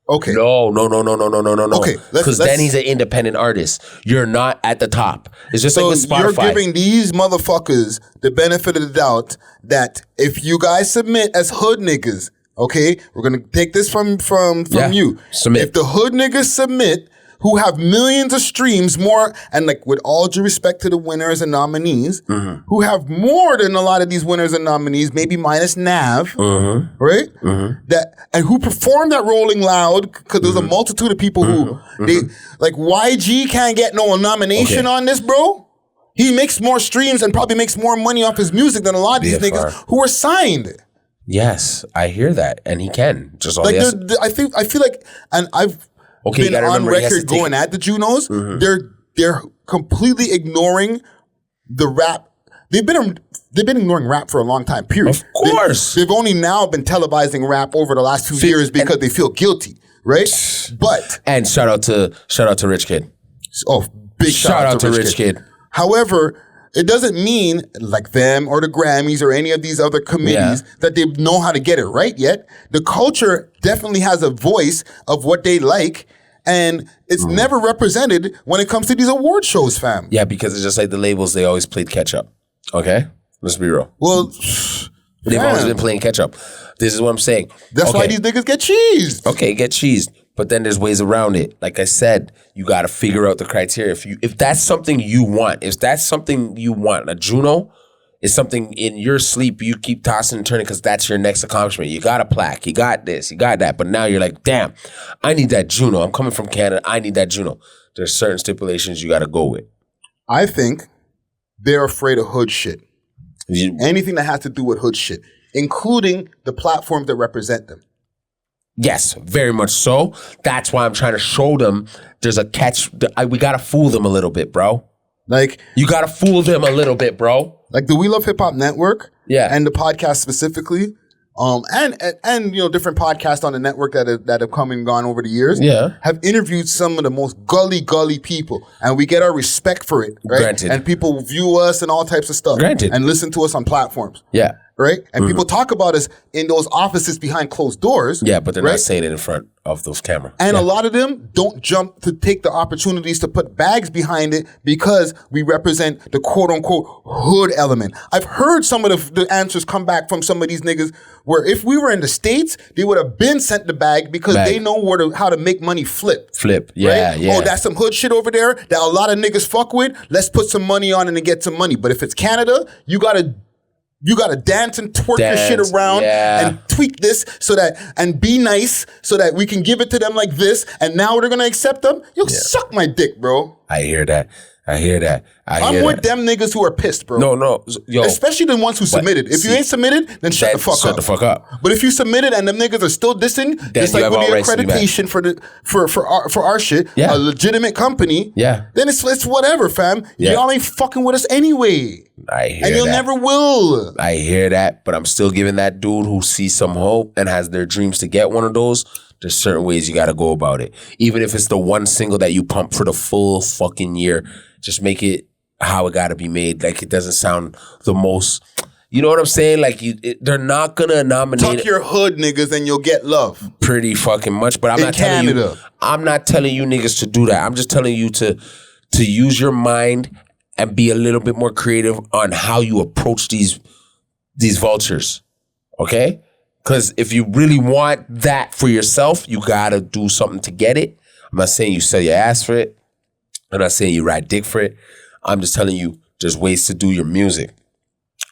okay. No. Okay, because then he's an independent artist. You're not at the top. It's just like with Spotify. You're giving these motherfuckers the benefit of the doubt that if you guys submit as hood niggas, okay, we're gonna take this from you. Submit. If the hood niggas submit, who have millions of streams more, and like with all due respect to the winners and nominees, who have more than a lot of these winners and nominees, maybe minus Nav, right? That and who performed that Rolling Loud, because there's a multitude of people who they like YG can't get no nomination on this, bro. He makes more streams and probably makes more money off his music than a lot of these niggas who are signed. Yes, I hear that, and he can. Just all like I feel like, and I've been on record going at the Junos. They're completely ignoring the rap. They've been ignoring rap for a long time. Period. Of course, they've only now been televising rap over the last 2 years because they feel guilty, right? But and shout out to Rich Kid. Oh, big shout out to Rich Kid. However, it doesn't mean like them or the Grammys or any of these other committees that they know how to get it right yet. The culture definitely has a voice of what they like, and it's never represented when it comes to these award shows, fam. Yeah, because it's just like the labels, they always played catch up. Okay? Let's be real. Well, they've always been playing catch up. This is what I'm saying. That's why these niggas get cheesed. Okay, get cheesed. But then there's ways around it. Like I said, you got to figure out the criteria. If that's something you want, a Juno It's something in your sleep you keep tossing and turning because that's your next accomplishment. You got a plaque, you got this, you got that. But now you're like, damn, I need that Juno. I'm coming from Canada. I need that Juno. There's certain stipulations you got to go with. I think they're afraid of hood shit. Anything that has to do with hood shit, including the platforms that represent them. Yes, very much so. That's why I'm trying to show them there's a catch. We got to fool them a little bit, bro. Like, you got to fool them a little bit, bro. Like the We Love Hip Hop Network, and the podcast specifically, and you know, different podcasts on the network that have come and gone over the years, have interviewed some of the most gully people, and we get our respect for it, right? Granted. And people view us and all types of stuff, Granted. and listen to us on platforms, right? And people talk about us in those offices behind closed doors, but they're not saying it in front of those cameras. And a lot of them don't jump to take the opportunities to put bags behind it because we represent the quote unquote hood element. I've heard some of the answers come back from some of these niggas where if we were in the States, they would have been sent the bag because they know how to make money flip. Right? Oh, that's some hood shit over there that a lot of niggas fuck with. Let's put some money on it and get some money. But if it's Canada, you gotta dance and twerk your shit around and tweak this and be nice so that we can give it to them like this. And now they're gonna accept them. Suck my dick, bro. I hear that. I'm with them niggas who are pissed, bro. No, yo. Especially the ones who submitted. If you ain't submitted, then shut the fuck up. But if you submitted and them niggas are still dissing, it's like with the accreditation for our shit, a legitimate company, then it's whatever, fam. Y'all ain't fucking with us anyway. I hear that. And you'll never will. I hear that, but I'm still giving that dude who sees some hope and has their dreams to get one of those. There's certain ways you got to go about it. Even if it's the one single that you pump for the full fucking year, just make it how it got to be made. Like, it doesn't sound the most, you know what I'm saying? Like, they're not going to nominate. Tuck your hood, niggas, and you'll get love. Pretty fucking much. But I'm not telling you niggas to do that. I'm just telling you to use your mind and be a little bit more creative on how you approach these vultures. Okay? Because if you really want that for yourself, you got to do something to get it. I'm not saying you sell your ass for it. I'm not saying you ride dick for it. I'm just telling you there's ways to do your music.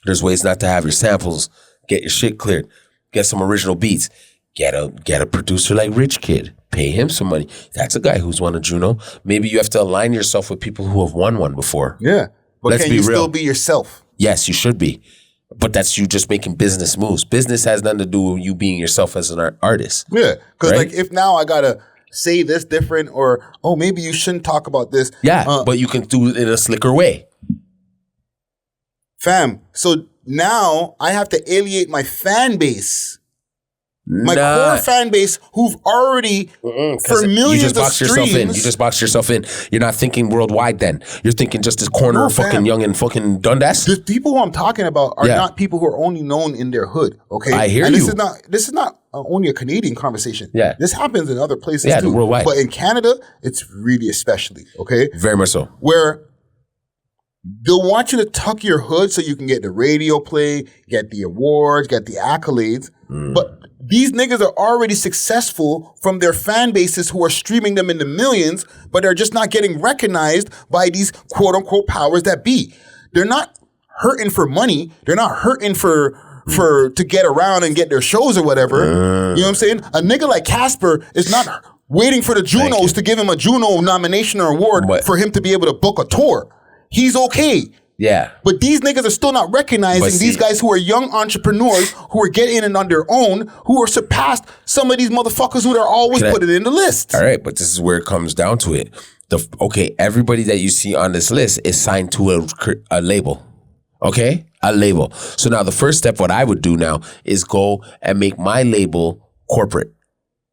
There's ways not to have your samples. Get your shit cleared. Get some original beats. Get a producer like Rich Kid. Pay him some money. That's a guy who's won a Juno. Maybe you have to align yourself with people who have won one before. Yeah. But Let's can be you real. still be yourself? Yes, you should be. But that's you just making business moves. Business has nothing to do with you being yourself as an artist. Yeah. Because right? like if now I got to say this different or, oh, maybe you shouldn't talk about this. Yeah, but you can do it in a slicker way. Fam, so now I have to alienate my fan base. My core fan base who've already, for millions of streams. You just box yourself in. You're not thinking worldwide then. You're thinking just this corner of fucking Young and fucking Dundas. The people who I'm talking about are not people who are only known in their hood, okay? I hear and you. This is not only a Canadian conversation. Yeah. This happens in other places too. Worldwide. But in Canada, it's really especially, okay? Very much so. Where they'll want you to tuck your hood so you can get the radio play, get the awards, get the accolades. But these niggas are already successful from their fan bases who are streaming them in the millions, but they're just not getting recognized by these quote unquote powers that be. They're not hurting for money. They're not hurting for to get around and get their shows or whatever. You know what I'm saying? A nigga like Casper is not waiting for the Junos to give him a Juno nomination or award for him to be able to book a tour. He's okay. Yeah. But these niggas are still not recognizing these guys who are young entrepreneurs who are getting in on their own, who are surpassed some of these motherfuckers who are always put it in the list. All right, but this is where it comes down to it. Everybody that you see on this list is signed to a label. Okay? A label. So now the first step, what I would do now is go and make my label corporate.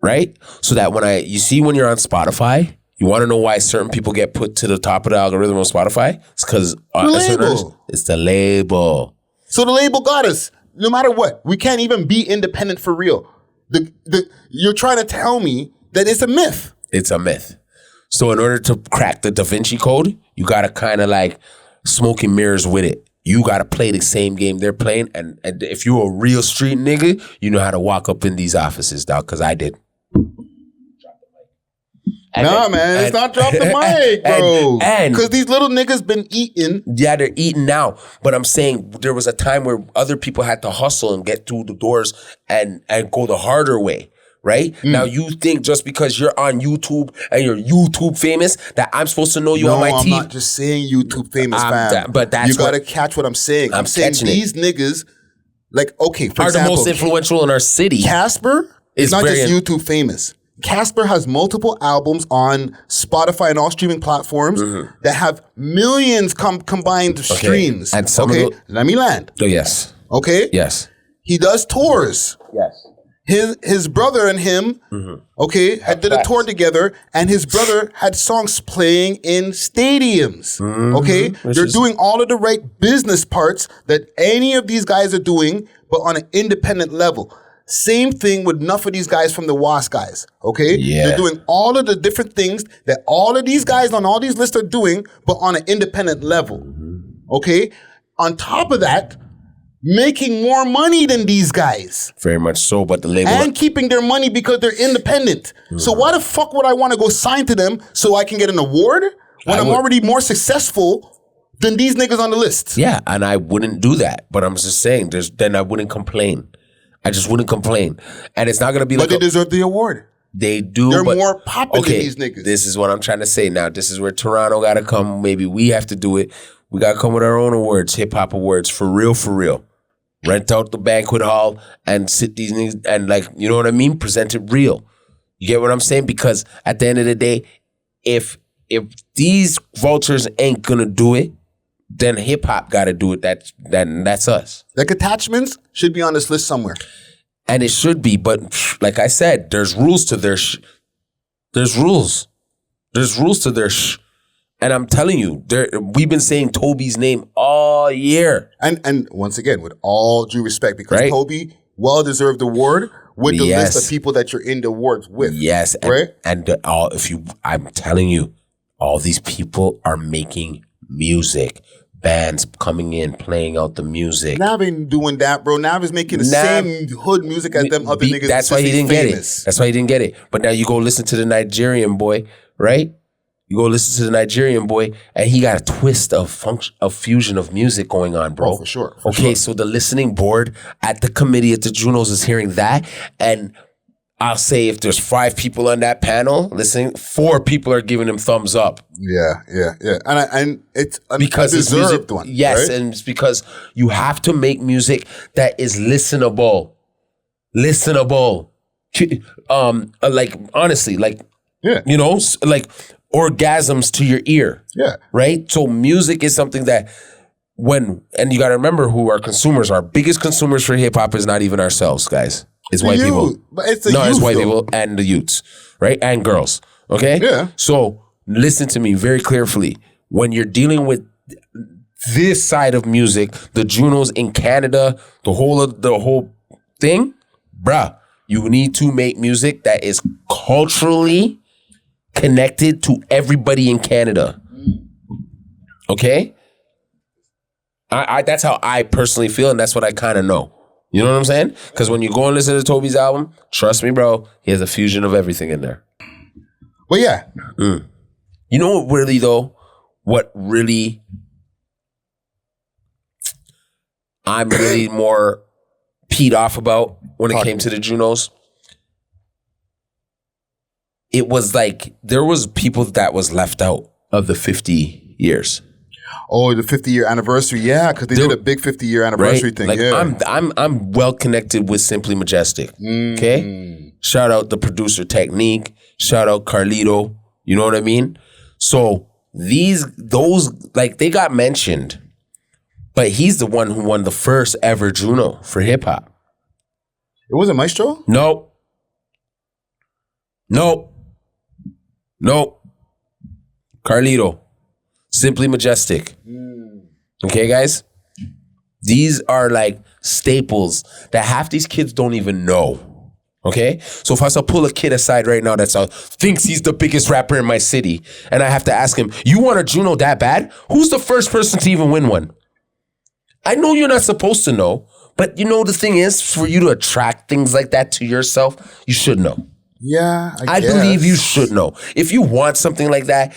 Right? So that when you're on Spotify, you want to know why certain people get put to the top of the algorithm on Spotify? It's because it's the label. So the label got us. No matter what, we can't even be independent for real. You're trying to tell me that it's a myth. It's a myth. So in order to crack the Da Vinci Code, you got to kind of like smoke and mirrors with it. You got to play the same game they're playing. And if you're a real street nigga, you know how to walk up in these offices, dog, because I did. Man, it's not drop the mic, bro. Because these little niggas been eating. Yeah, they're eating now. But I'm saying there was a time where other people had to hustle and get through the doors and go the harder way. Right? Now you think just because you're on YouTube and you're YouTube famous that I'm supposed to know you on my TV? No, I'm not just saying YouTube famous, fam. But that's you gotta catch what I'm saying. I'm saying these niggas, like, okay, for example, are the most influential in our city. Casper is not just YouTube famous. Casper has multiple albums on Spotify and all streaming platforms that have millions combined streams. And some let me land. Oh, yes. Okay? Yes. He does tours. Yes. His brother and him, had did a tour together, and his brother had songs playing in stadiums. They're doing all of the right business parts that any of these guys are doing, but on an independent level. Same thing with enough of these guys from the WASP guys. They're doing all of the different things that all of these guys on all these lists are doing, but on an independent level. On top of that, making more money than these guys. Very much so, but the label... And keeping their money because they're independent. So why the fuck would I want to go sign to them so I can get an award when I'm already more successful than these niggas on the list? Yeah, and I wouldn't do that. But I'm just saying, then I wouldn't complain. I just wouldn't complain. And it's not going to be like... But they deserve the award. They do, They're more popular than these niggas. This is what I'm trying to say now. This is where Toronto got to come. Maybe we have to do it. We got to come with our own awards, hip-hop awards, for real, for real. Rent out the banquet hall and sit these niggas and, like, you know what I mean? Present it real. You get what I'm saying? Because at the end of the day, if these vultures ain't gonna do it, then hip hop gotta do it. That's us. Like, attachments should be on this list somewhere. And it should be, but like I said, there's rules to their There's rules. There's rules to their And I'm telling you, we've been saying Tobi's name all year. And once again, with all due respect, because Tobi, well-deserved award with the list of people that you're in the awards with. Yes. Right? I'm telling you, all these people are making music. Bands coming in, playing out the music. Nav ain't doing that, bro. Nav is making the same hood music as them other niggas. That's why he didn't get it. That's why he didn't get it. But now you go listen to the Nigerian boy, right? You go listen to the Nigerian boy, and he got a twist of fusion of music going on, bro. Oh, for sure. So the listening board at the committee at the Junos is hearing that, and I'll say if there's 5 people on that panel listening, 4 people are giving him thumbs up. Yeah. And it's because it's deserved one. Yes, right? And it's because you have to make music that is listenable. Like, honestly, like, you know, like orgasms to your ear. Yeah. Right? So music is something that and you got to remember who our consumers are. Biggest consumers for hip hop is not even ourselves, guys. It's white people. But it's it's white people and the youths, right? And girls. Okay? Yeah. So listen to me very carefully. When you're dealing with this side of music, the Junos in Canada, the whole thing, bruh, you need to make music that is culturally connected to everybody in Canada. Okay? I that's how I personally feel, and that's what I kind of know. You know what I'm saying? Because when you go and listen to Tobi's album, trust me, bro, he has a fusion of everything in there. Well, yeah. You know what really, though? What really I'm really more peed off about when it came to the Junos? It was like there was people that was left out of the 50 years. Oh, the 50-year anniversary, yeah, because they did a big 50-year anniversary thing. Like, yeah, I'm well connected with Simply Majestic. Okay, shout out the producer Technique. Shout out Carlito. You know what I mean? So those like they got mentioned, but he's the one who won the first ever Juno for hip hop. It wasn't Maestro? Nope. Carlito. Simply Majestic. Okay, guys? These are like staples that half these kids don't even know. Okay? So if I was to pull a kid aside right now that thinks he's the biggest rapper in my city, and I have to ask him, you want a Juno that bad? Who's the first person to even win one? I know you're not supposed to know, but you know the thing is, for you to attract things like that to yourself, you should know. Yeah, I believe you should know. If you want something like that,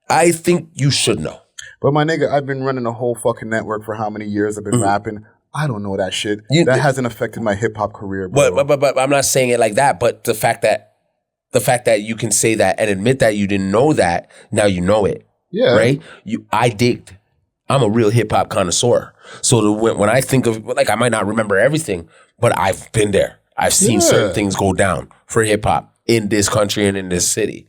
I think you should know. But my nigga, I've been running a whole fucking network for how many years? I've been rapping. I don't know that shit. That hasn't affected my hip hop career, bro. But I'm not saying it like that. But the fact that you can say that and admit that you didn't know that, now you know it. Yeah. Right? I digged. I'm a real hip hop connoisseur. So when I think of, like, I might not remember everything, but I've been there. I've seen certain things go down for hip hop in this country and in this city.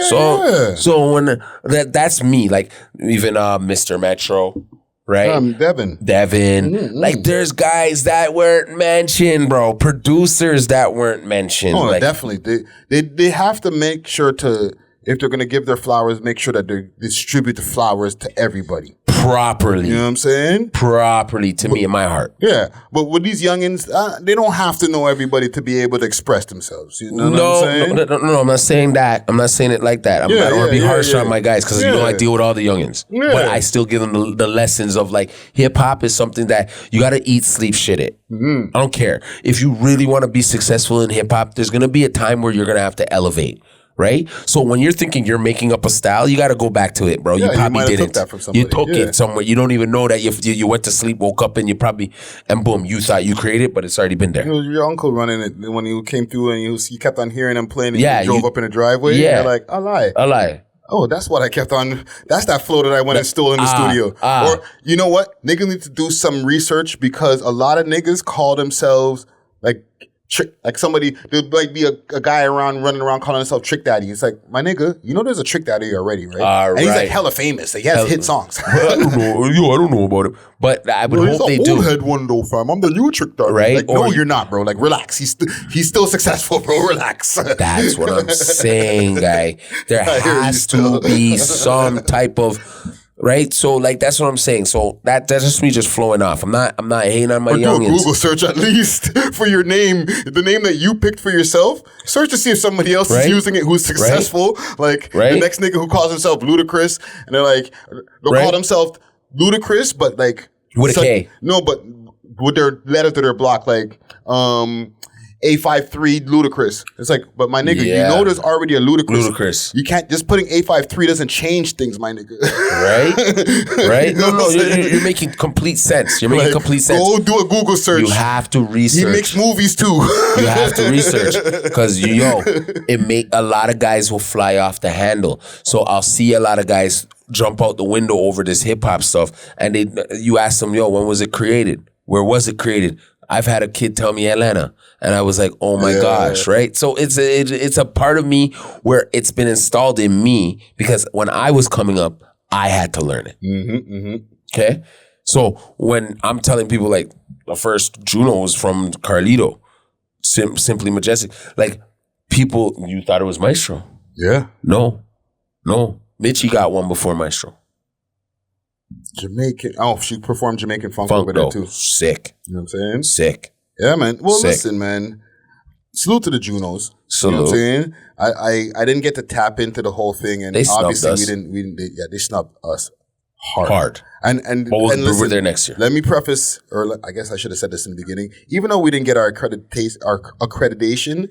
So when that's me, like even Mr. Metro, right? Devin. Mm-hmm. Like there's guys that weren't mentioned, bro. Producers that weren't mentioned. Oh, like, definitely. They have to make sure to, if they're gonna give their flowers, make sure that they distribute the flowers to everybody properly. You know what I'm saying? Properly to me in my heart. Yeah, but with these youngins, they don't have to know everybody to be able to express themselves. You know what I'm saying? No, I'm not saying that. I'm not saying it like that. I don't want to be harsh on my guys because I deal with all the youngins. Yeah. But I still give them the lessons of like hip hop is something that you got to eat, sleep, shit it. I don't care. If you really want to be successful in hip hop, there's going to be a time where you're going to have to elevate. Right? So when you're thinking you're making up a style, you got to go back to it, bro. You probably didn't. You took it somewhere. You don't even know that you went to sleep, woke up, and and boom, you thought you created, but it's already been there. It was your uncle running it when he came through and you kept on hearing him playing and you drove up in the driveway. Yeah. You're like, I lie. Oh, that's what I kept on. That's that flow that I went and stole in the studio. Or, you know what? Niggas need to do some research because a lot of niggas call themselves like somebody, there might be a guy running around calling himself Trick Daddy. It's like, my nigga, you know there's a Trick Daddy already, right? And he's like hella famous. Like, he has hit songs. I don't know about it. But I would hope they do. He's an old head one though, fam. I'm the new Trick Daddy. Right? Like, no, you're not, bro. Like, relax. He's still successful, bro. Relax. That's what I'm saying, guy. There has to be some type of... Right? So like that's what I'm saying. So that's just me just flowing off. I'm not hating on my youngins. Do a Google search at least for your name. The name that you picked for yourself. Search to see if somebody else is using it who's successful. Like the next nigga who calls himself Ludacris and they'll call themselves Ludacris, but like with a K. No, but with their letter to their block, like A53 Ludacris. It's like, but my nigga, you know there's already a Ludacris. You can't, just putting A53 doesn't change things, my nigga. Right? No, you're making complete sense. You're making complete sense. Go do a Google search. You have to research. He makes movies too. You have to research. Because, it make a lot of guys will fly off the handle. So I'll see a lot of guys jump out the window over this hip hop stuff. And you ask them, when was it created? Where was it created? I've had a kid tell me Atlanta, and I was like, "Oh my gosh!" Right? So it's a part of me where it's been installed in me because when I was coming up, I had to learn it. Okay, so when I'm telling people like the first Juno was from Carlito, Simply Majestic, like people, you thought it was Maestro? Yeah. No, Mitchie got one before Maestro. Jamaican. Oh, she performed Jamaican funk over there too. Sick. You know what I'm saying? Sick. Yeah, man. Well, listen, man. Salute to the Junos. Salute. You know what I'm saying? I didn't get to tap into the whole thing, and they obviously us. they snubbed us hard. But we're there next year. Let me preface, or I guess I should have said this in the beginning. Even though we didn't get our accreditation,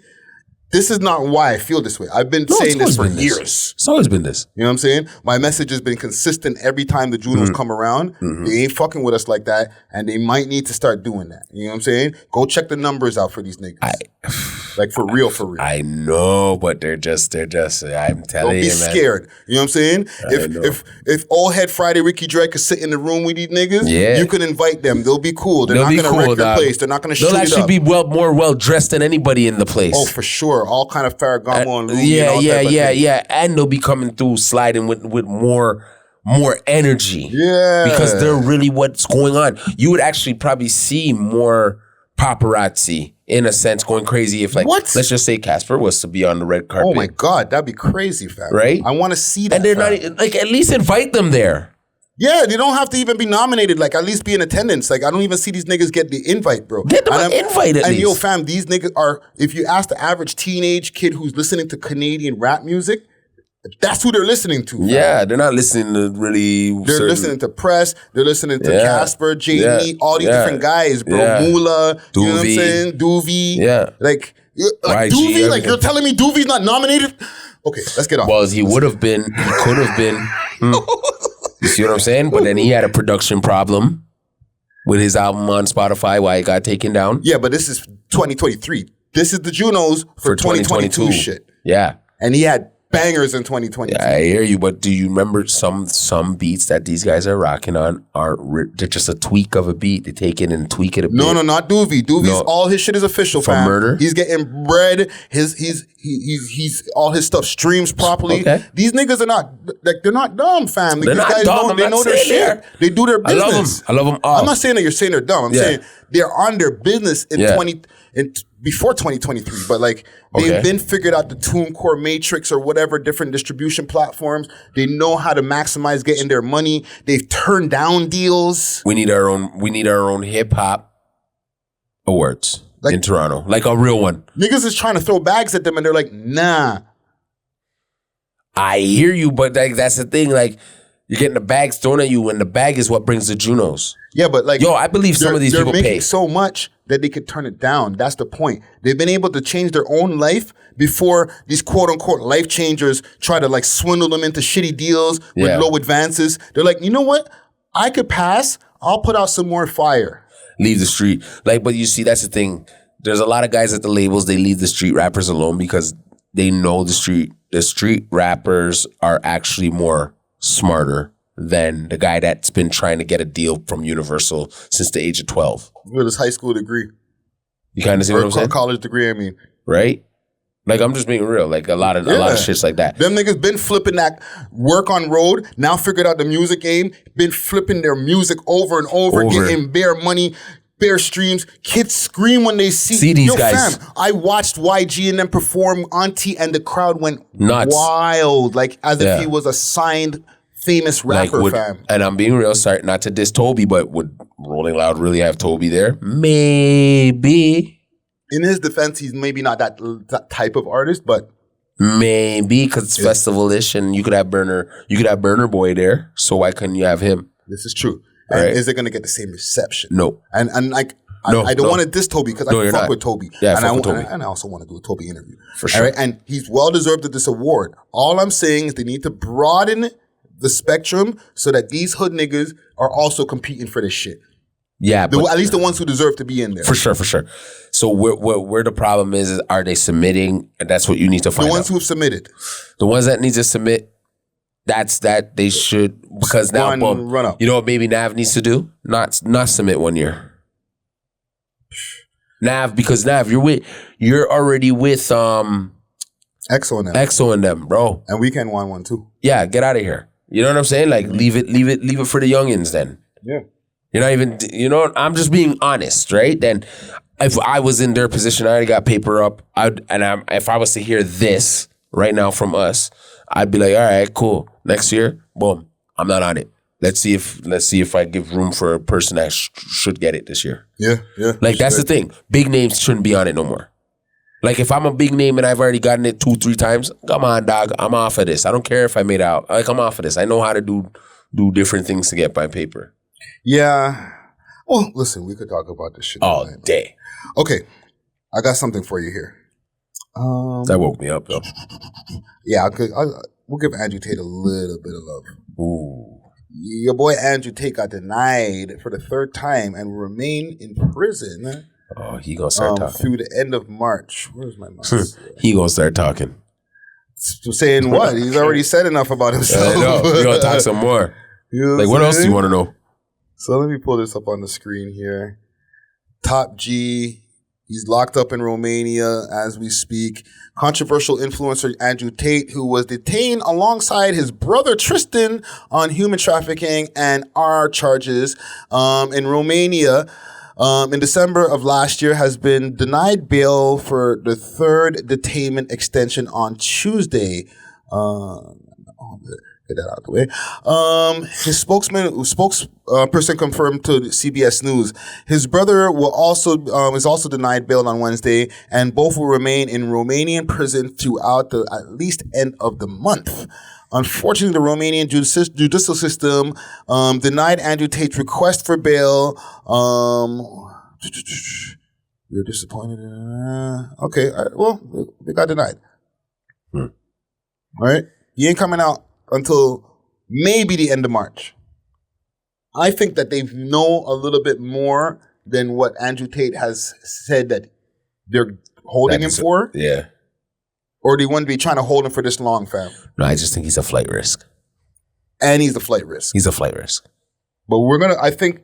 this is not why I feel this way. I've been saying this for years. It's always been this. You know what I'm saying? My message has been consistent every time the Junos come around. They ain't fucking with us like that, and they might need to start doing that. You know what I'm saying? Go check the numbers out for these niggas. Like for real. I know, but they're just. I'm telling you, don't be scared. You know what I'm saying? If All Head Friday Ricky Drake could sit in the room with these niggas, you can invite them. They'll be cool. They're not gonna wreck your place. They're not gonna shoot it up. They'll actually be more well dressed than anybody in the place. Oh, for sure. All kind of Ferragamo and Louis. Yeah. And they'll be coming through sliding with more energy. Yeah. Because they're really what's going on. You would actually probably see more paparazzi in a sense going crazy if let's just say Casper was to be on the red carpet. Oh my God, that'd be crazy, fam. Right? I want to see that. And they're not at least invite them there. Yeah, they don't have to even be nominated. Like, at least be in attendance. Like, I don't even see these niggas get the invite, bro. Get them an invite at least. And fam, these niggas are, if you ask the average teenage kid who's listening to Canadian rap music, that's who they're listening to. Fam. Yeah, they're not listening to really. They're listening to Press. They're listening to Casper, JD, all these different guys, bro. Moolah, Doovie. You know what I'm saying? Doovie. Yeah. Like, Like YG, Doovie, like everything. you're telling me Doovie's not nominated? Okay, let's get off. Well, he would have been. He could have been. You see what I'm saying? But then he had a production problem with his album on Spotify. Why it got taken down? Yeah, but this is 2023. This is the Junos for 2022 shit. Yeah. And he had bangers in 2022. Yeah, I hear you, but do you remember some beats that these guys are rocking on they're just a tweak of a beat. They take it and tweak it a bit. No, not Doovie. Doovie's all his shit is official, From fam. Murder? He's getting bread. He's all his stuff streams properly. Okay. These niggas are not like they're not dumb, fam. They're These not guys dumb. they I'm know not their saying shit. They do their business. I love them all. I'm not saying that you're saying they're dumb. I'm saying they're on their business before 2023, but like they've been figured out the TuneCore matrix or whatever different distribution platforms. They know how to maximize getting their money. They've turned down deals. We need our own hip hop awards in Toronto, like a real one. Niggas is trying to throw bags at them, and they're like, nah. I hear you, but like that's the thing. Like you're getting the bags thrown at you, and the bag is what brings the Junos. Yeah, but like, I believe some of these people they're making pay so much that they could turn it down. That's the point. They've been able to change their own life before these quote unquote life changers try to like swindle them into shitty deals with low advances. They're like, you know what? I could pass. I'll put out some more fire. Leave the street. Like, but you see, that's the thing. There's a lot of guys at the labels, they leave the street rappers alone because they know the street rappers are actually more smarter than the guy that's been trying to get a deal from Universal since the age of 12. With his high school degree. You kind of see what I'm saying? College degree, I mean. Right? Like, I'm just being real. Like, a lot of shits like that. Them niggas been flipping that work on road, now figured out the music game, been flipping their music over and over. Getting bare money, bare streams. Kids scream when they see these guys. Fam, I watched YG and them perform Auntie, and the crowd went nuts, wild, like as if he was a signed famous rapper, fam. And I'm being real, sorry, not to diss Toby, but would Rolling Loud really have Toby there? Maybe. In his defense, he's maybe not that type of artist, but maybe because it's festival-ish, and you could have Burner Boy there. So why couldn't you have him? This is true. And is it going to get the same reception? No. And like, I don't want to diss Toby because I fuck with Toby. Yeah, and I fuck with Toby. And I also want to do a Toby interview. For sure. All right? And he's well-deserved of this award. All I'm saying is they need to broaden the spectrum so that these hood niggas are also competing for this shit. Yeah, at least the ones who deserve to be in there. For sure. So where the problem is are they submitting? And that's what you need to find out. The ones who've submitted. The ones that need to submit, that they should, because now, run up. You know what maybe Nav needs to do? Not submit 1 year. Nav, because Nav, you're already with EXO and them, bro. And Weekend one too. Yeah, get out of here. You know what I'm saying? Like leave it for the youngins then. Yeah. You're not even, I'm just being honest, right? Then if I was in their position, I already got paper up, if I was to hear this right now from us, I'd be like, all right, cool. Next year, boom, I'm not on it. Let's see if I give room for a person that should get it this year. Yeah. Like that's the thing. Big names shouldn't be on it no more. Like if I'm a big name and I've already gotten it 2-3 times, come on, dog, I'm off of this. I don't care if I made out. Like I'm off of this. I know how to do different things to get my paper. Yeah. Well, listen, we could talk about this shit all day. Okay. I got something for you here. That woke me up, though. Yeah, we'll give Andrew Tate a little bit of love. Ooh. Your boy Andrew Tate got denied for the 3rd time and will remain in prison. Oh, he gonna start talking. Through the end of March. Where's my mouse? He gonna start talking. Saying what? He's already said enough about himself. He's gonna talk some more. Like, what else do you want to know? So let me pull this up on the screen here. Top G, he's locked up in Romania as we speak. Controversial influencer Andrew Tate, who was detained alongside his brother Tristan on human trafficking and R charges in Romania in December of last year, has been denied bail for the 3rd detainment extension on Tuesday. Get that out of the way. His spokesperson confirmed to CBS News. His brother is also denied bail on Wednesday, and both will remain in Romanian prison throughout the at least end of the month. Unfortunately, the Romanian judicial system denied Andrew Tate's request for bail. You're disappointed. Okay, well, they got denied. All right? He ain't coming out until maybe the end of March. I think that they know a little bit more than what Andrew Tate has said that they're holding him for. Yeah. Or they wouldn't be trying to hold him for this long, fam. No, I just think he's a flight risk. And he's a flight risk. He's a flight risk. But I think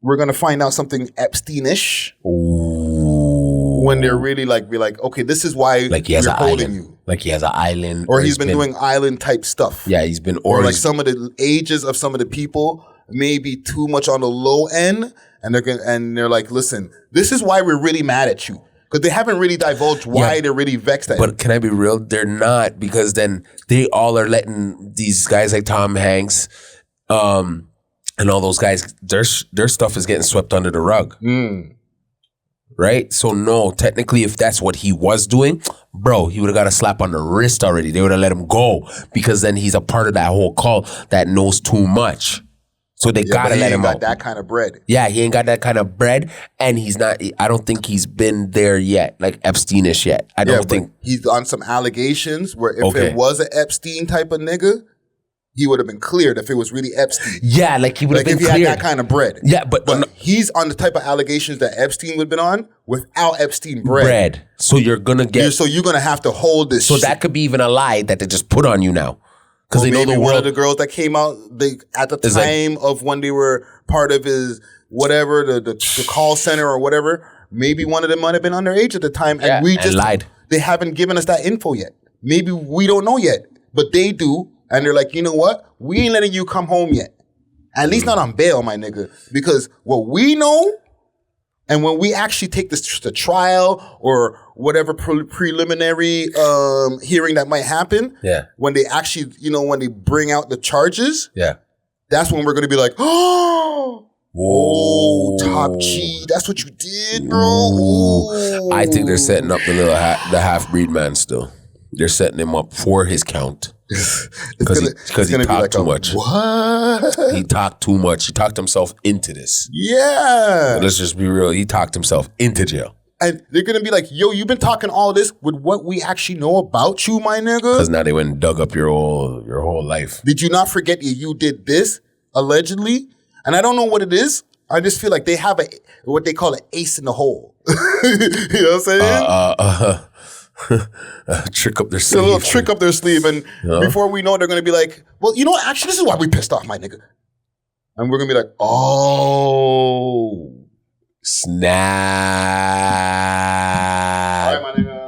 we're gonna find out something Epstein-ish. Ooh. When they're really be like, okay, this is why he has we're an holding island. you. Like he has an island. Or he's been doing island type stuff. Yeah, he's been or like some of the ages of some of the people may be too much on the low end, and they're like, listen, this is why we're really mad at you. Because they haven't really divulged why they're really vexed at you. But can I be real? They're not, because then they all are letting these guys like Tom Hanks and all those guys, their stuff is getting swept under the rug. Right? So no, technically if that's what he was doing, bro, he would have got a slap on the wrist already. They would have let him go, because then he's a part of that whole cult that knows too much. So they gotta let him out. He ain't got that kind of bread. Yeah, he ain't got that kind of bread, and he's not. I don't think he's been there yet, like Epstein-ish yet. I don't think he's on some allegations where if it was an Epstein type of nigga, he would have been cleared if it was really Epstein. Yeah, like he would have been if he cleared. had that kind of bread. Yeah, but he's on the type of allegations that Epstein would have been on without Epstein bread. So you're gonna get. So you're gonna have to hold this. So that could be even a lie that they just put on you now. Because they know the world. One of the girls that came out at the time of when they were part of his whatever the call center or whatever, maybe one of them might have been underage at the time, and we just lied. They haven't given us that info yet. Maybe we don't know yet, but they do, and they're like, you know what? We ain't letting you come home yet. At least not on bail, my nigga, because what we know. And when we actually take this to trial or whatever preliminary hearing that might happen, when they actually, when they bring out the charges, that's when we're going to be like, oh, Top G, that's what you did, bro. Ooh. I think they're setting up the half-breed man still. They're setting him up for his count. Because he talked too much. What? He talked too much. He talked himself into this. Yeah. Let's just be real. He talked himself into jail. And they're going to be like, yo, you've been talking all this with what we actually know about you, my nigga. Because now they went and dug up your whole life. Did you not forget that you did this, allegedly? And I don't know what it is. I just feel like they have what they call an ace in the hole. You know what I'm saying? Trick up their sleeve. A little trick up their sleeve. And before we know it, they're going to be like, well, you know what? Actually, this is why we pissed off, my nigga. And we're going to be like, oh. Snap. All right, my nigga.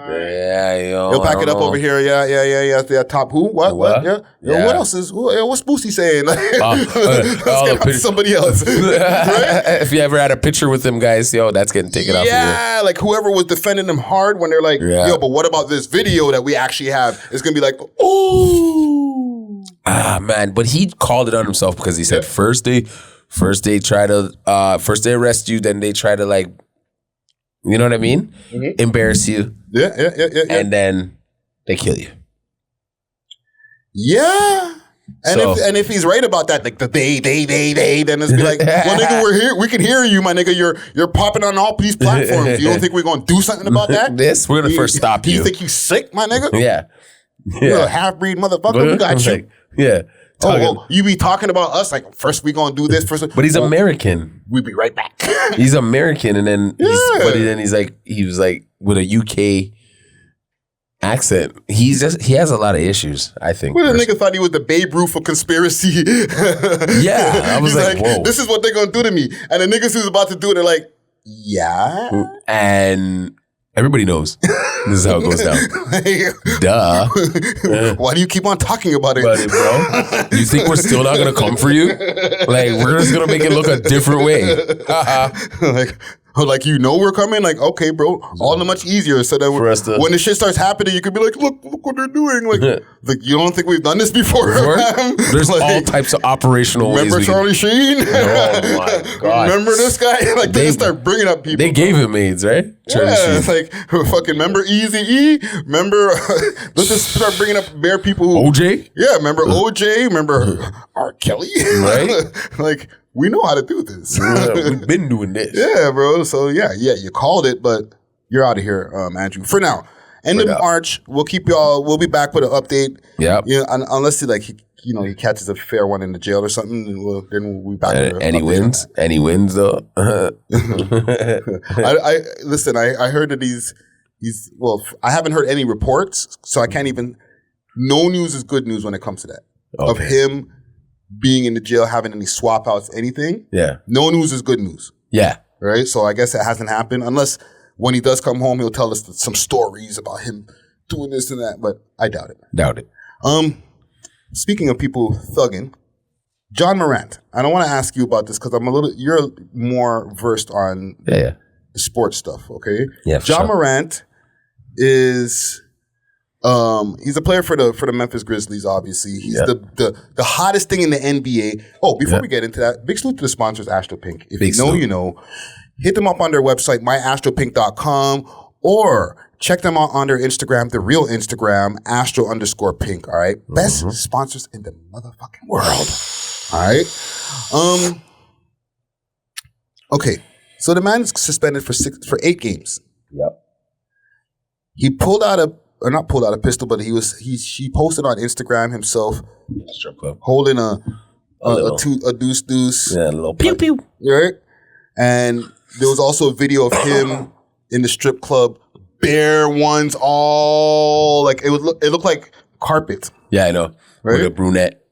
Yeah, yo. He'll pack it up over here. Yeah. Top who? What? Yeah. Yo, what else is? What's Boosie saying? Let's get on somebody else. Right? If you ever had a picture with them guys, that's getting taken off of you. Yeah, like whoever was defending them hard when they're like, yo, but what about this video that we actually have? It's gonna be like, oh. Man, but he called it on himself because he said first they arrest you, then they try to like, you know what I mean? Mm-hmm. Embarrass you. Yeah. And then they kill you. Yeah. And if he's right about that, like the they, then it's be like, well, nigga, we're here. We can hear you, my nigga. You're popping on all these platforms. You don't think we're gonna do something about that? We're gonna first stop you. You think you sick, my nigga? Yeah. You're a half-breed motherfucker. We got you. Yeah. You be talking about us like first we gonna do this first. But he's American. We'll be right back. He's American, and then he was like with a UK accent. He has a lot of issues, I think. Well, the nigga thought he was the Babe Ruth of conspiracy. Yeah, I was like, whoa. This is what they're gonna do to me, and the niggas who's about to do it are like, yeah, and everybody knows this is how it goes down. Duh. Why do you keep on talking about it? Bro, you think we're still not gonna come for you? Like, we're just gonna make it look a different way. Like we're coming. Like, okay, bro, all the much easier. So that when the shit starts happening, you could be like, look what they're doing. Like you don't think we've done this before? There's all types of operational ways. Remember Charlie Sheen? Oh my God. Remember this guy? Like they just start bringing up people. They gave him AIDS, right? Sheen. It's like fucking remember Eazy-E? Remember? Let's just start bringing up bare people. OJ? Yeah, remember OJ? Remember R. Kelly? Right? Like. we know how to do this. We've been doing this. Yeah, bro. So yeah, you called it, but you're out of here, Andrew. For now. End of March, we'll keep y'all. We'll be back with an update. Yep. You know, unless he he catches a fair one in the jail or something, and we'll be back. And he wins. And he wins though. I listen. I heard that he's I haven't heard any reports, so I can't even. No news is good news when it comes to that. Okay. Of him being in the jail, having any swap outs, anything. Yeah. No news is good news. Yeah. Right. So I guess it hasn't happened unless when he does come home, he'll tell us some stories about him doing this and that. But I doubt it. Doubt it. Speaking of people thugging, John Morrant. I don't want to ask you about this because you're more versed on the sports stuff. Okay. Yeah. John Morrant is. He's a player for the Memphis Grizzlies, obviously. He's the hottest thing in the NBA. Oh, before we get into that, big salute to the sponsors, Astro Pink. If you know, you know. Hit them up on their website, myastropink.com, or check them out on their Instagram, the real Instagram, astro_pink, all right? Best sponsors in the motherfucking world, all right? Okay, so the man's suspended for 8 games. Yep. He not pulled out a pistol, but he posted on Instagram himself holding a deuce. Yeah, a little pew pew. Right? And there was also a video of him in the strip club, bare ones, all like it looked like carpet. Yeah, I know. Right? With a brunette.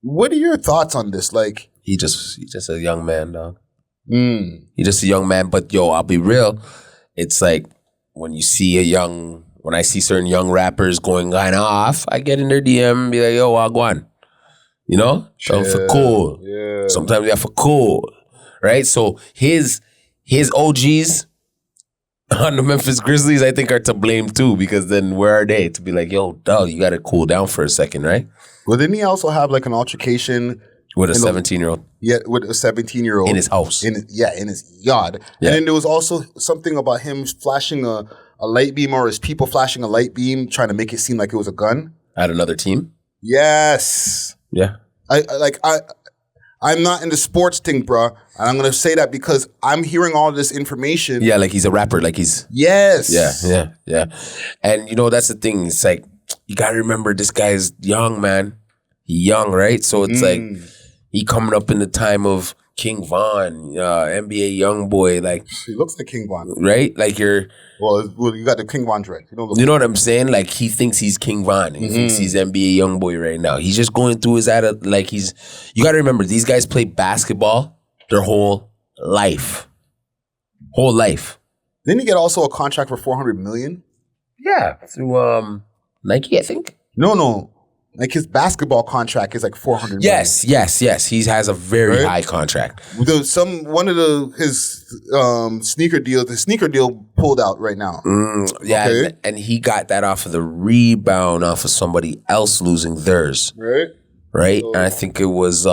What are your thoughts on this? Like he's just a young man, dog. He's just a young man, but yo, I'll be real. It's like when I see certain young rappers going off, I get in their DM and be like, yo, I'll go on. You know? So for cool. Yeah. Sometimes for cool. Right? So his OGs on the Memphis Grizzlies, I think, are to blame too, because then where are they? To be like, yo, dog, you gotta cool down for a second, right? Well, didn't he also have like an altercation with a 17-year-old? Yeah, with a 17-year-old. In his house. In his yard. Yeah. And then there was also something about him flashing a light beam, or his people flashing a light beam, trying to make it seem like it was a gun. At another team? Yes. Yeah. I'm not in the sports thing, bro. And I'm going to say that because I'm hearing all this information. Yeah, like he's a rapper. Like he's... Yes. Yeah. And, you know, that's the thing. It's like, you got to remember, this guy's young, man. He young, right? So it's like, he coming up in the time of King Von, NBA young boy. Like, he looks like King Von. Right? Like you're... Well, you got the King Von dread. You know what I'm saying? Like, he thinks he's King Von. He thinks he's NBA young boy right now. He's just going through his you got to remember, these guys play basketball their whole life. Didn't he get also a contract for $400 million? Yeah, through Nike, I think. No. Like his basketball contract is like $400 million. Yes. He has a very high contract. His sneaker deal pulled out right now. Yeah, okay. And he got that off of the rebound off of somebody else losing theirs. Right? So, and I think it was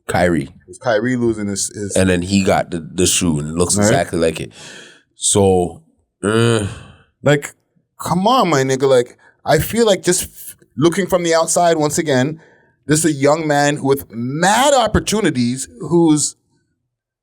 Kyrie. It was Kyrie losing his... And then he got the shoe, and it looks exactly like it. So, like, come on, my nigga. Like, I feel like just looking from the outside, once again, this is a young man with mad opportunities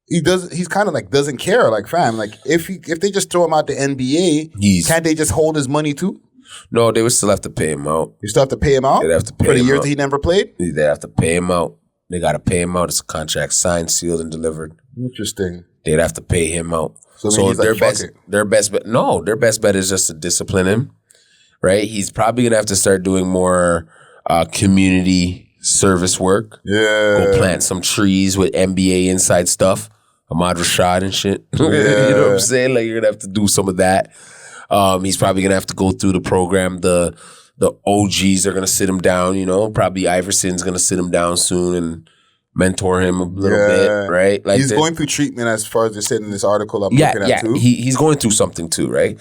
he's kind of like doesn't care. Like, fam, like if they just throw him out the NBA, can't they just hold his money too? No, they would still have to pay him out. You still have to pay him out? They'd have to pay for the him years out. that he never played? They have to pay him out. They got to pay him out. It's a contract signed, sealed, and delivered. Interesting. They'd have to pay him out. So their best bet is just to discipline him. Right? He's probably going to have to start doing more community service work. Yeah. Go plant some trees with NBA inside stuff. Ahmad Rashad and shit. Yeah. You know what I'm saying? Like, you're going to have to do some of that. He's probably going to have to go through the program. The OGs are going to sit him down, you know. Probably Iverson's going to sit him down soon and mentor him a little bit, right? Like he's going through treatment, as far as they said in this article I'm looking at too. He's going through something too, right?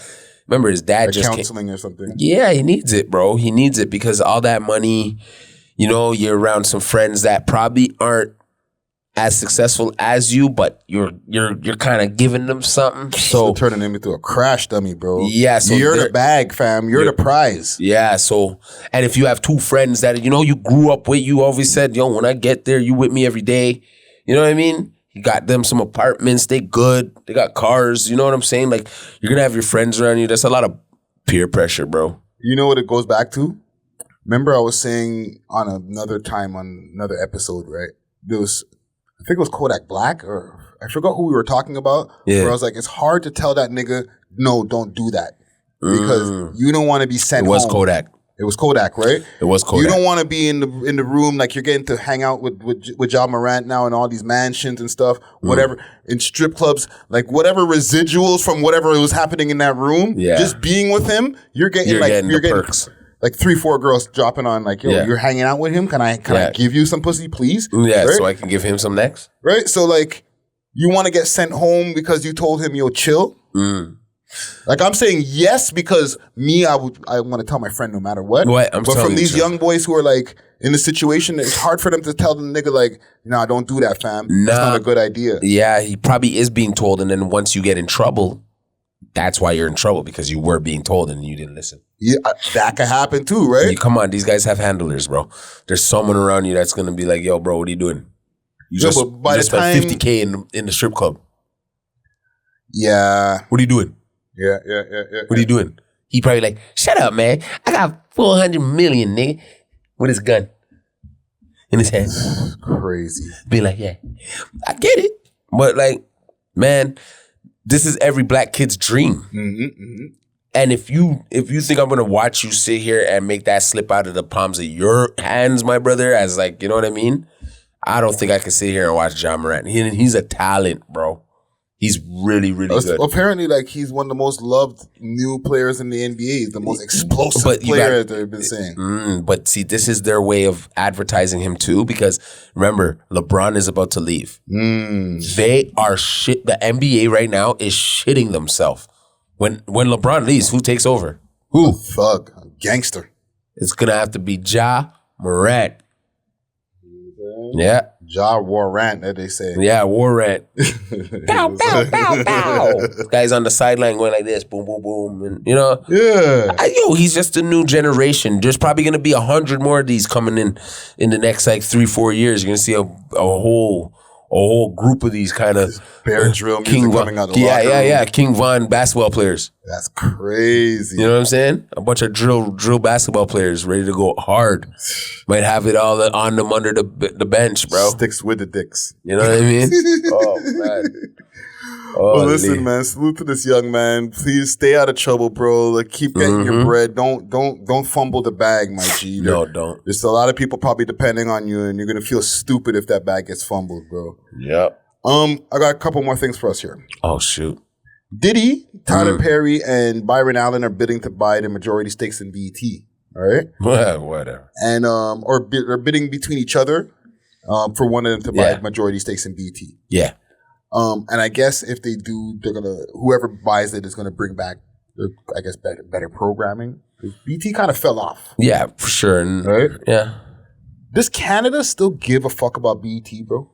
Remember, his dad just counseling or something. Yeah, he needs it, bro. He needs it because all that money, you know, you're around some friends that probably aren't as successful as you, but you're kind of giving them something. So turning him into a crash dummy, bro. Yeah, so you're the bag, fam. You're the prize. Yeah, so and if you have two friends that you grew up with, you always said, yo, when I get there, you with me every day. You know what I mean? You got them some apartments, they good, they got cars, you know what I'm saying? Like, you're gonna have your friends around you. That's a lot of peer pressure, bro. You know what it goes back to? Remember I was saying on another episode, right? There was, I think it was Kodak Black, or I forgot who we were talking about. Yeah. Where I was like, it's hard to tell that nigga, no, don't do that. Because you don't want to be sent home. It was Kodak. It was Kodak, right? It was Kodak. You don't want to be in the room, like you're getting to hang out with Ja Morant now in all these mansions and stuff, whatever, in strip clubs, like whatever residuals from whatever was happening in that room, just being with him, you're getting perks. Like 3-4 girls dropping on, like, yo, you're hanging out with him. Can I give you some pussy, please? Yeah, right? so I can give him some next. Right? So like, you want to get sent home because you told him, yo, chill? Like, I'm saying yes because I want to tell my friend no matter what. But from these young boys who are like in the situation, it's hard for them to tell the nigga like, nah, don't do that, fam. That's not a good idea. Yeah, he probably is being told, and then once you get in trouble, that's why you're in trouble, because you were being told and you didn't listen. Yeah, that could happen too, right? Come on, these guys have handlers, bro. There's someone around you that's gonna be like, yo, bro, what are you doing? You just spent $50K in the strip club. Yeah. What are you doing? Yeah. What are you doing? He probably like, shut up, man. I got 400 million, nigga, with his gun in his hand. Crazy. Be like, yeah, I get it. But like, man, this is every black kid's dream. And if you think I'm gonna watch you sit here and make that slip out of the palms of your hands, my brother, as like, you know what I mean? I don't think I can sit here and watch Ja Morant. He's a talent, bro. He's really, really good. Apparently, like, he's one of the most loved new players in the NBA. He's the most explosive player that they've been saying. But see, this is their way of advertising him too, because remember, LeBron is about to leave. They are shit. The NBA right now is shitting themselves. When LeBron leaves, who takes over? Who? Thug. Gangster. It's going to have to be Ja Morant. Yeah. Ja Warrant, that they say. Yeah, Warrant. Bow, bow, bow, bow. Guy's on the sideline going like this, boom, boom, boom. And, you know? Yeah. He's just a new generation. There's probably going to be 100 more of these coming in the next, like, 3-4 years. You're going to see a whole group of these kind of Bear drill music coming out of the locker room. Yeah. King Von basketball players. That's crazy. You know what I'm saying? A bunch of drill basketball players ready to go hard. Might have it all on them under the bench, bro. Sticks with the dicks. You know what I mean? Oh, man. Well, listen, man. Salute to this young man. Please stay out of trouble, bro. Like, keep getting your bread. Don't fumble the bag, my G. No, don't. There's a lot of people probably depending on you, and you're gonna feel stupid if that bag gets fumbled, bro. Yep. I got a couple more things for us here. Oh, shoot. Diddy, Tyler Perry, and Byron Allen are bidding to buy the majority stakes in BET. All right. Whatever. And they're bidding between each other for one of them to buy majority stakes in BET. Yeah. And I guess if they do, whoever buys it is gonna bring back, I guess, better programming. BT kind of fell off. Yeah, for sure. Right? Yeah. Does Canada still give a fuck about BET, bro?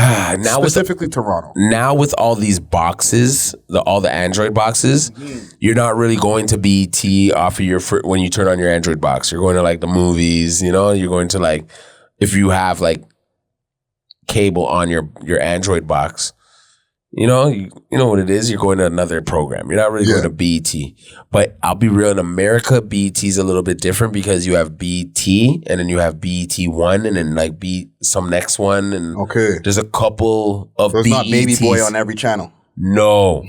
Now specifically Toronto. Now with all these boxes, all the Android boxes, you're not really going to BET off of your when you turn on your Android box. You're going to like the movies, you know. You're going to like if you have like cable on your Android box, you know what it is. You're going to another program. You're not really going to BET. But I'll be real, in America, BET is a little bit different because you have BET and then you have BET One and then like some next one and there's a couple of BETs. There's not Baby Boy on every channel. No.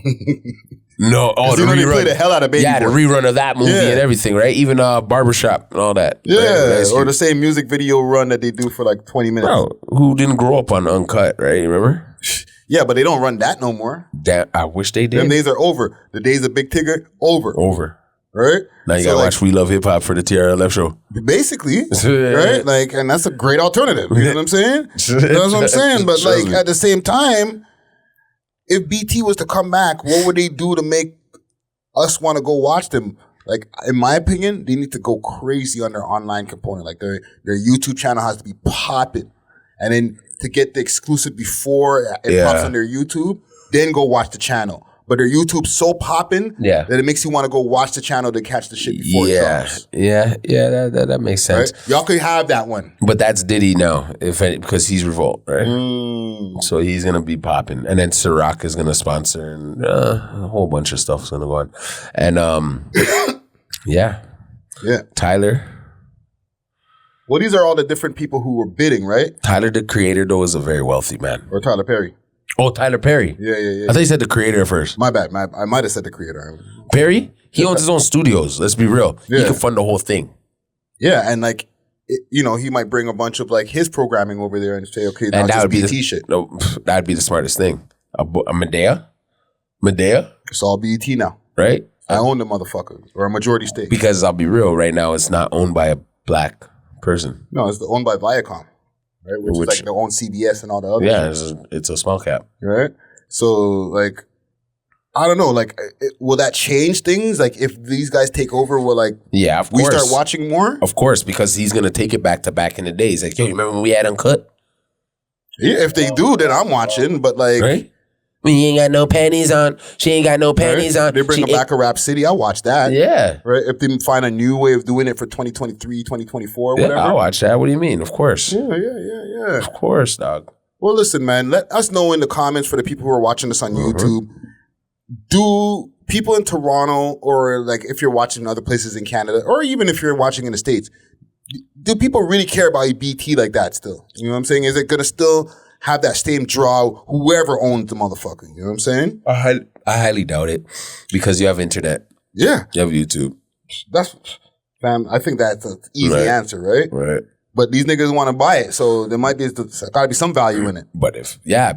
No. Oh, the rerun. Play the hell out of Baby Boy. Yeah, the rerun of that movie and everything, right? Even Barbershop and all that. Yeah, right? Or the same music video run that they do for like 20 minutes. Bro, who didn't grow up on Uncut, right? Remember? Yeah, but they don't run that no more. I wish they did. Them days are over. The days of Big Tigger, over. Right? Now you gotta watch We Love Hip Hop for the TRLF show. Basically, right? Like, and that's a great alternative. You know what I'm saying? That's what I'm saying. But like at the same time, if BT was to come back, what would they do to make us want to go watch them? Like, in my opinion, they need to go crazy on their online component. Like, their YouTube channel has to be popping. And then to get the exclusive before it pops on their YouTube, then go watch the channel. But their YouTube's so popping that it makes you want to go watch the channel to catch the shit before it drops. Yeah, that makes sense. Right? Y'all could have that one. But that's Diddy now, because he's Revolt, right? So he's going to be popping. And then Ciroc is going to sponsor, and a whole bunch of stuff's going to go on. And yeah. Tyler. Well, these are all the different people who were bidding, right? Tyler, the creator, though, is a very wealthy man. Or Tyler Perry. Oh, Tyler Perry. Yeah. I thought you said the creator first. My bad. I might have said the creator. Perry? He owns his own studios. Let's be real. He can fund the whole thing. Yeah, and like, he might bring a bunch of like his programming over there and say, okay, and that would be BT shit. No, that'd be the smartest thing. A Medea? It's all BET now. Right? I own the motherfucker, or a majority stake. Because I'll be real, right now it's not owned by a black person. No, it's owned by Viacom. Right, which is like their own CBS and all the other. Yeah, it's a small cap. Right, so like, I don't know. Like, will that change things? Like, if these guys take over, will like, of course, we start watching more? Of course, because he's gonna take it back to back in the days. Like, yo, you remember when we had Uncut? Yeah, if they do, then I'm watching. But like, right? We ain't got no panties on. She ain't got no panties on. They bring back a Rap City. I'll watch that. Yeah. Right? If they find a new way of doing it for 2023, 2024, whatever. I'll watch that. What do you mean? Of course. Yeah. Of course, dog. Well, listen, man. Let us know in the comments for the people who are watching this on YouTube. Do people in Toronto, or like if you're watching other places in Canada, or even if you're watching in the States, do people really care about BT like that still? You know what I'm saying? Is it going to still have that same draw, whoever owns the motherfucker? You know what I'm saying? I highly doubt it, because you have internet. Yeah. You have YouTube. I think that's an easy answer, right? Right. But these niggas want to buy it, so there got to be some value in it. But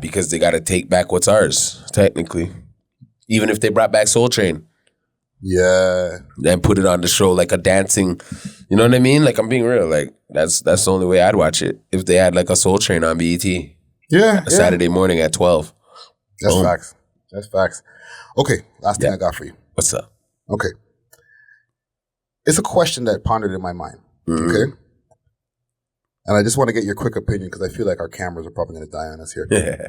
because they got to take back what's ours, technically. Even if they brought back Soul Train. Yeah. And put it on the show like a dancing, you know what I mean? Like, I'm being real. Like, that's the only way I'd watch it. If they had like a Soul Train on BET. Yeah. Saturday morning at 12. That's facts. Okay, last thing I got for you. What's up? Okay. It's a question that pondered in my mind. Okay? And I just want to get your quick opinion, because I feel like our cameras are probably going to die on us here. Yeah.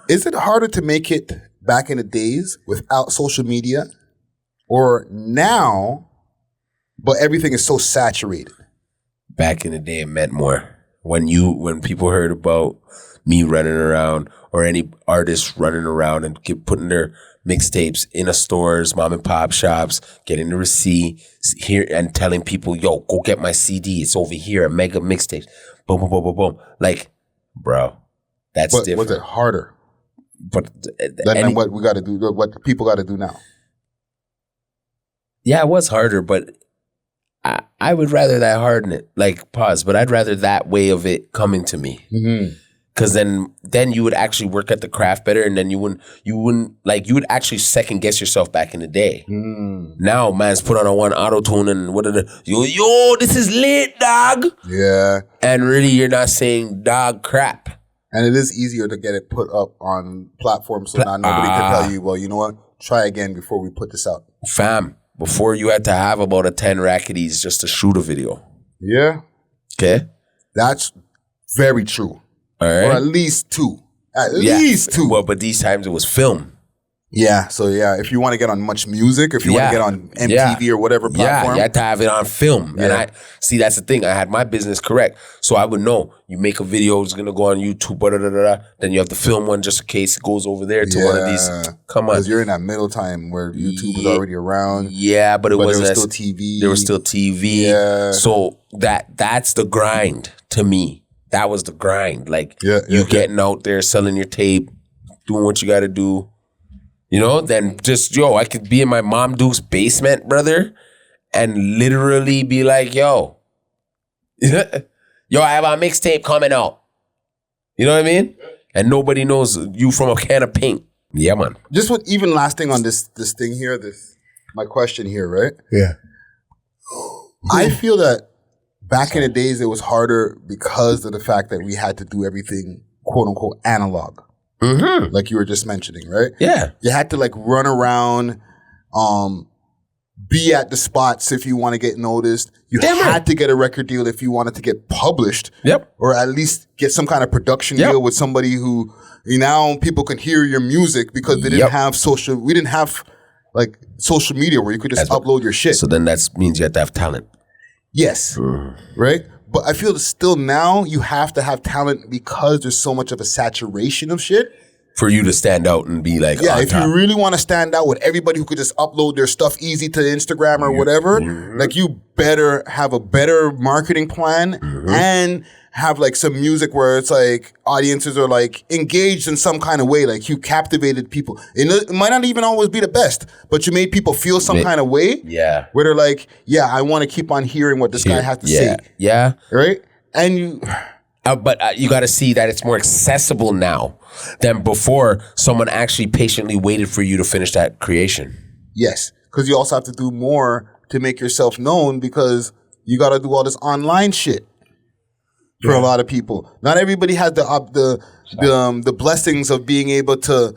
Is it harder to make it back in the days without social media, or now, but everything is so saturated? Back in the day, it meant more. When people heard about me running around, or any artists running around and putting their mixtapes in a stores, mom and pop shops, getting the receipt here and telling people, yo, go get my CD. It's over here, a mega mixtape. Boom, boom, boom, boom, boom. Like, bro, that's different. Was it harder? But than what we got to do, what people got to do now? Yeah, it was harder, but I would rather that harden it. Like, pause. But I'd rather that way of it coming to me. Because then you would actually work at the craft better, and then you would actually second guess yourself back in the day. Now, man's put on a one auto tune and yo, this is lit, dog. Yeah. And really, you're not saying dog crap. And it is easier to get it put up on platforms, so now nobody can tell you, well, you know what? Try again before we put this out. Fam, before you had to have about a 10 racketies just to shoot a video. Yeah. Okay. That's very true. All right. Or at least two. At least two. Well, but these times it was film. Yeah. So, if you want to get on much music, if you want to get on MTV or whatever platform. You had to have it on film. Yeah. And that's the thing. I had my business correct. So I would know, you make a video, it's going to go on YouTube, then you have to film one just in case it goes over there to one of these. Come on. Because you're in that middle time where YouTube was already around. Yeah, but there was still TV. There was still TV. Yeah. So that's the grind to me. That was the grind. Like, getting out there, selling your tape, doing what you got to do. You know, then just, I could be in my Mom Duke's basement, brother, and literally be like, yo, I have a mixtape coming out. You know what I mean? And nobody knows you from a can of paint. Yeah, man. Just even last thing on this thing here, my question here, right? Yeah. I feel that back in the days, it was harder because of the fact that we had to do everything, quote unquote, analog. Like you were just mentioning, right? Yeah. You had to like run around, be at the spots if you want to get noticed. You had to get a record deal if you wanted to get published. Yep. Or at least get some kind of production deal with somebody who now people can hear your music because they didn't have we didn't have like social media where you could just upload your shit. So then that means you have to have talent. Yes. Right? But I feel that still now you have to have talent because there's so much of a saturation of shit. For you to stand out and be like, if you really want to stand out with everybody who could just upload their stuff easy to Instagram or whatever, like you better have a better marketing plan and have like some music where it's like audiences are like engaged in some kind of way. Like you captivated people. It might not even always be the best, but you made people feel some kind of way. Yeah. Where they're like, I want to keep on hearing what this guy has to say. Yeah. Right? And you... But you got to see that it's more accessible now than before someone actually patiently waited for you to finish that creation. Yes, because you also have to do more to make yourself known because you got to do all this online shit for a lot of people. Not everybody has the blessings of being able to,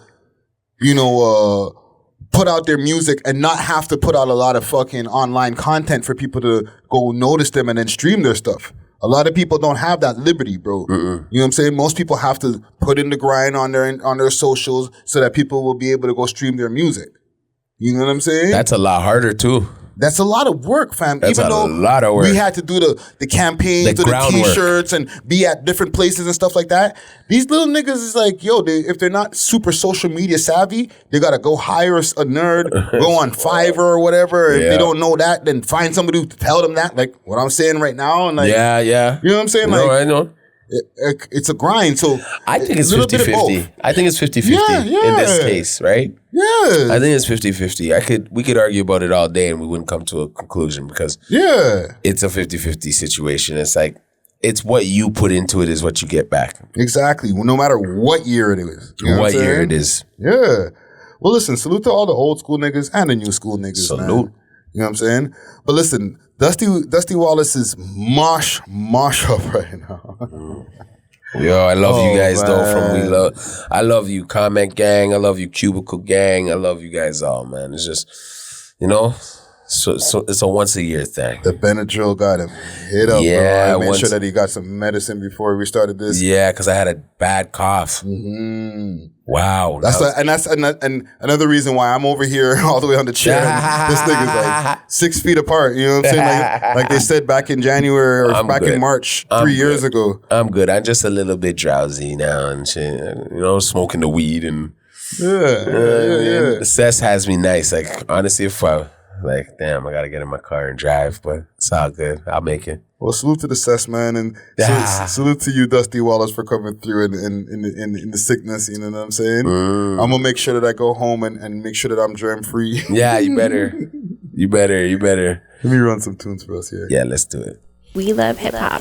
put out their music and not have to put out a lot of fucking online content for people to go notice them and then stream their stuff. A lot of people don't have that liberty, bro. You know what I'm saying? Most people have to put in the grind on their socials so that people will be able to go stream their music. You know what I'm saying? That's a lot harder too. That's a lot of work, fam. That's Even though lot of work. We had to do the campaigns, do the t-shirts, and be at different places and stuff like that. These little niggas is like, if they're not super social media savvy, they gotta go hire a nerd, go on Fiverr or whatever. If they don't know that, then find somebody to tell them that, like what I'm saying right now. And like, you know what I'm saying? No, I know. It's a grind. So I think it's 50-50. I think it's 50-50 in this case, right? Yeah. I think it's 50-50. We could argue about it all day and we wouldn't come to a conclusion because it's a 50-50 situation. It's like, it's what you put into it is what you get back. Exactly. Well, no matter what year it is. You know what year it is. Yeah. Well, listen, salute to all the old school niggas and the new school niggas, Salute. Man. You know what I'm saying? But listen, Dusty Wallace is mosh up right now. Yo, I love you guys though. I love you, Comment Gang. I love you, Cubicle Gang. I love you guys all, man. It's just, so it's a once a year thing. The Benadryl got him hit up, bro. I made sure that he got some medicine before we started this. Yeah, because I had a bad cough. Wow. That's another reason why I'm over here all the way on the chair. This nigga's like 6 feet apart. You know what I'm saying? Like they said back in January or in March 3 years ago. I'm good. I'm just a little bit drowsy now and shit. Smoking the weed and the cess has me nice. Like honestly, if I damn, I gotta get in my car and drive, but it's all good. I'll make it. Well, salute to the cess, man, and salute to you, Dusty Wallace, for coming through in the sickness. You know what I'm saying? I'm gonna make sure that I go home and make sure that I'm germ free. Yeah, you better. You better. Let me run some tunes for us here. Yeah, let's do it. We love hip hop.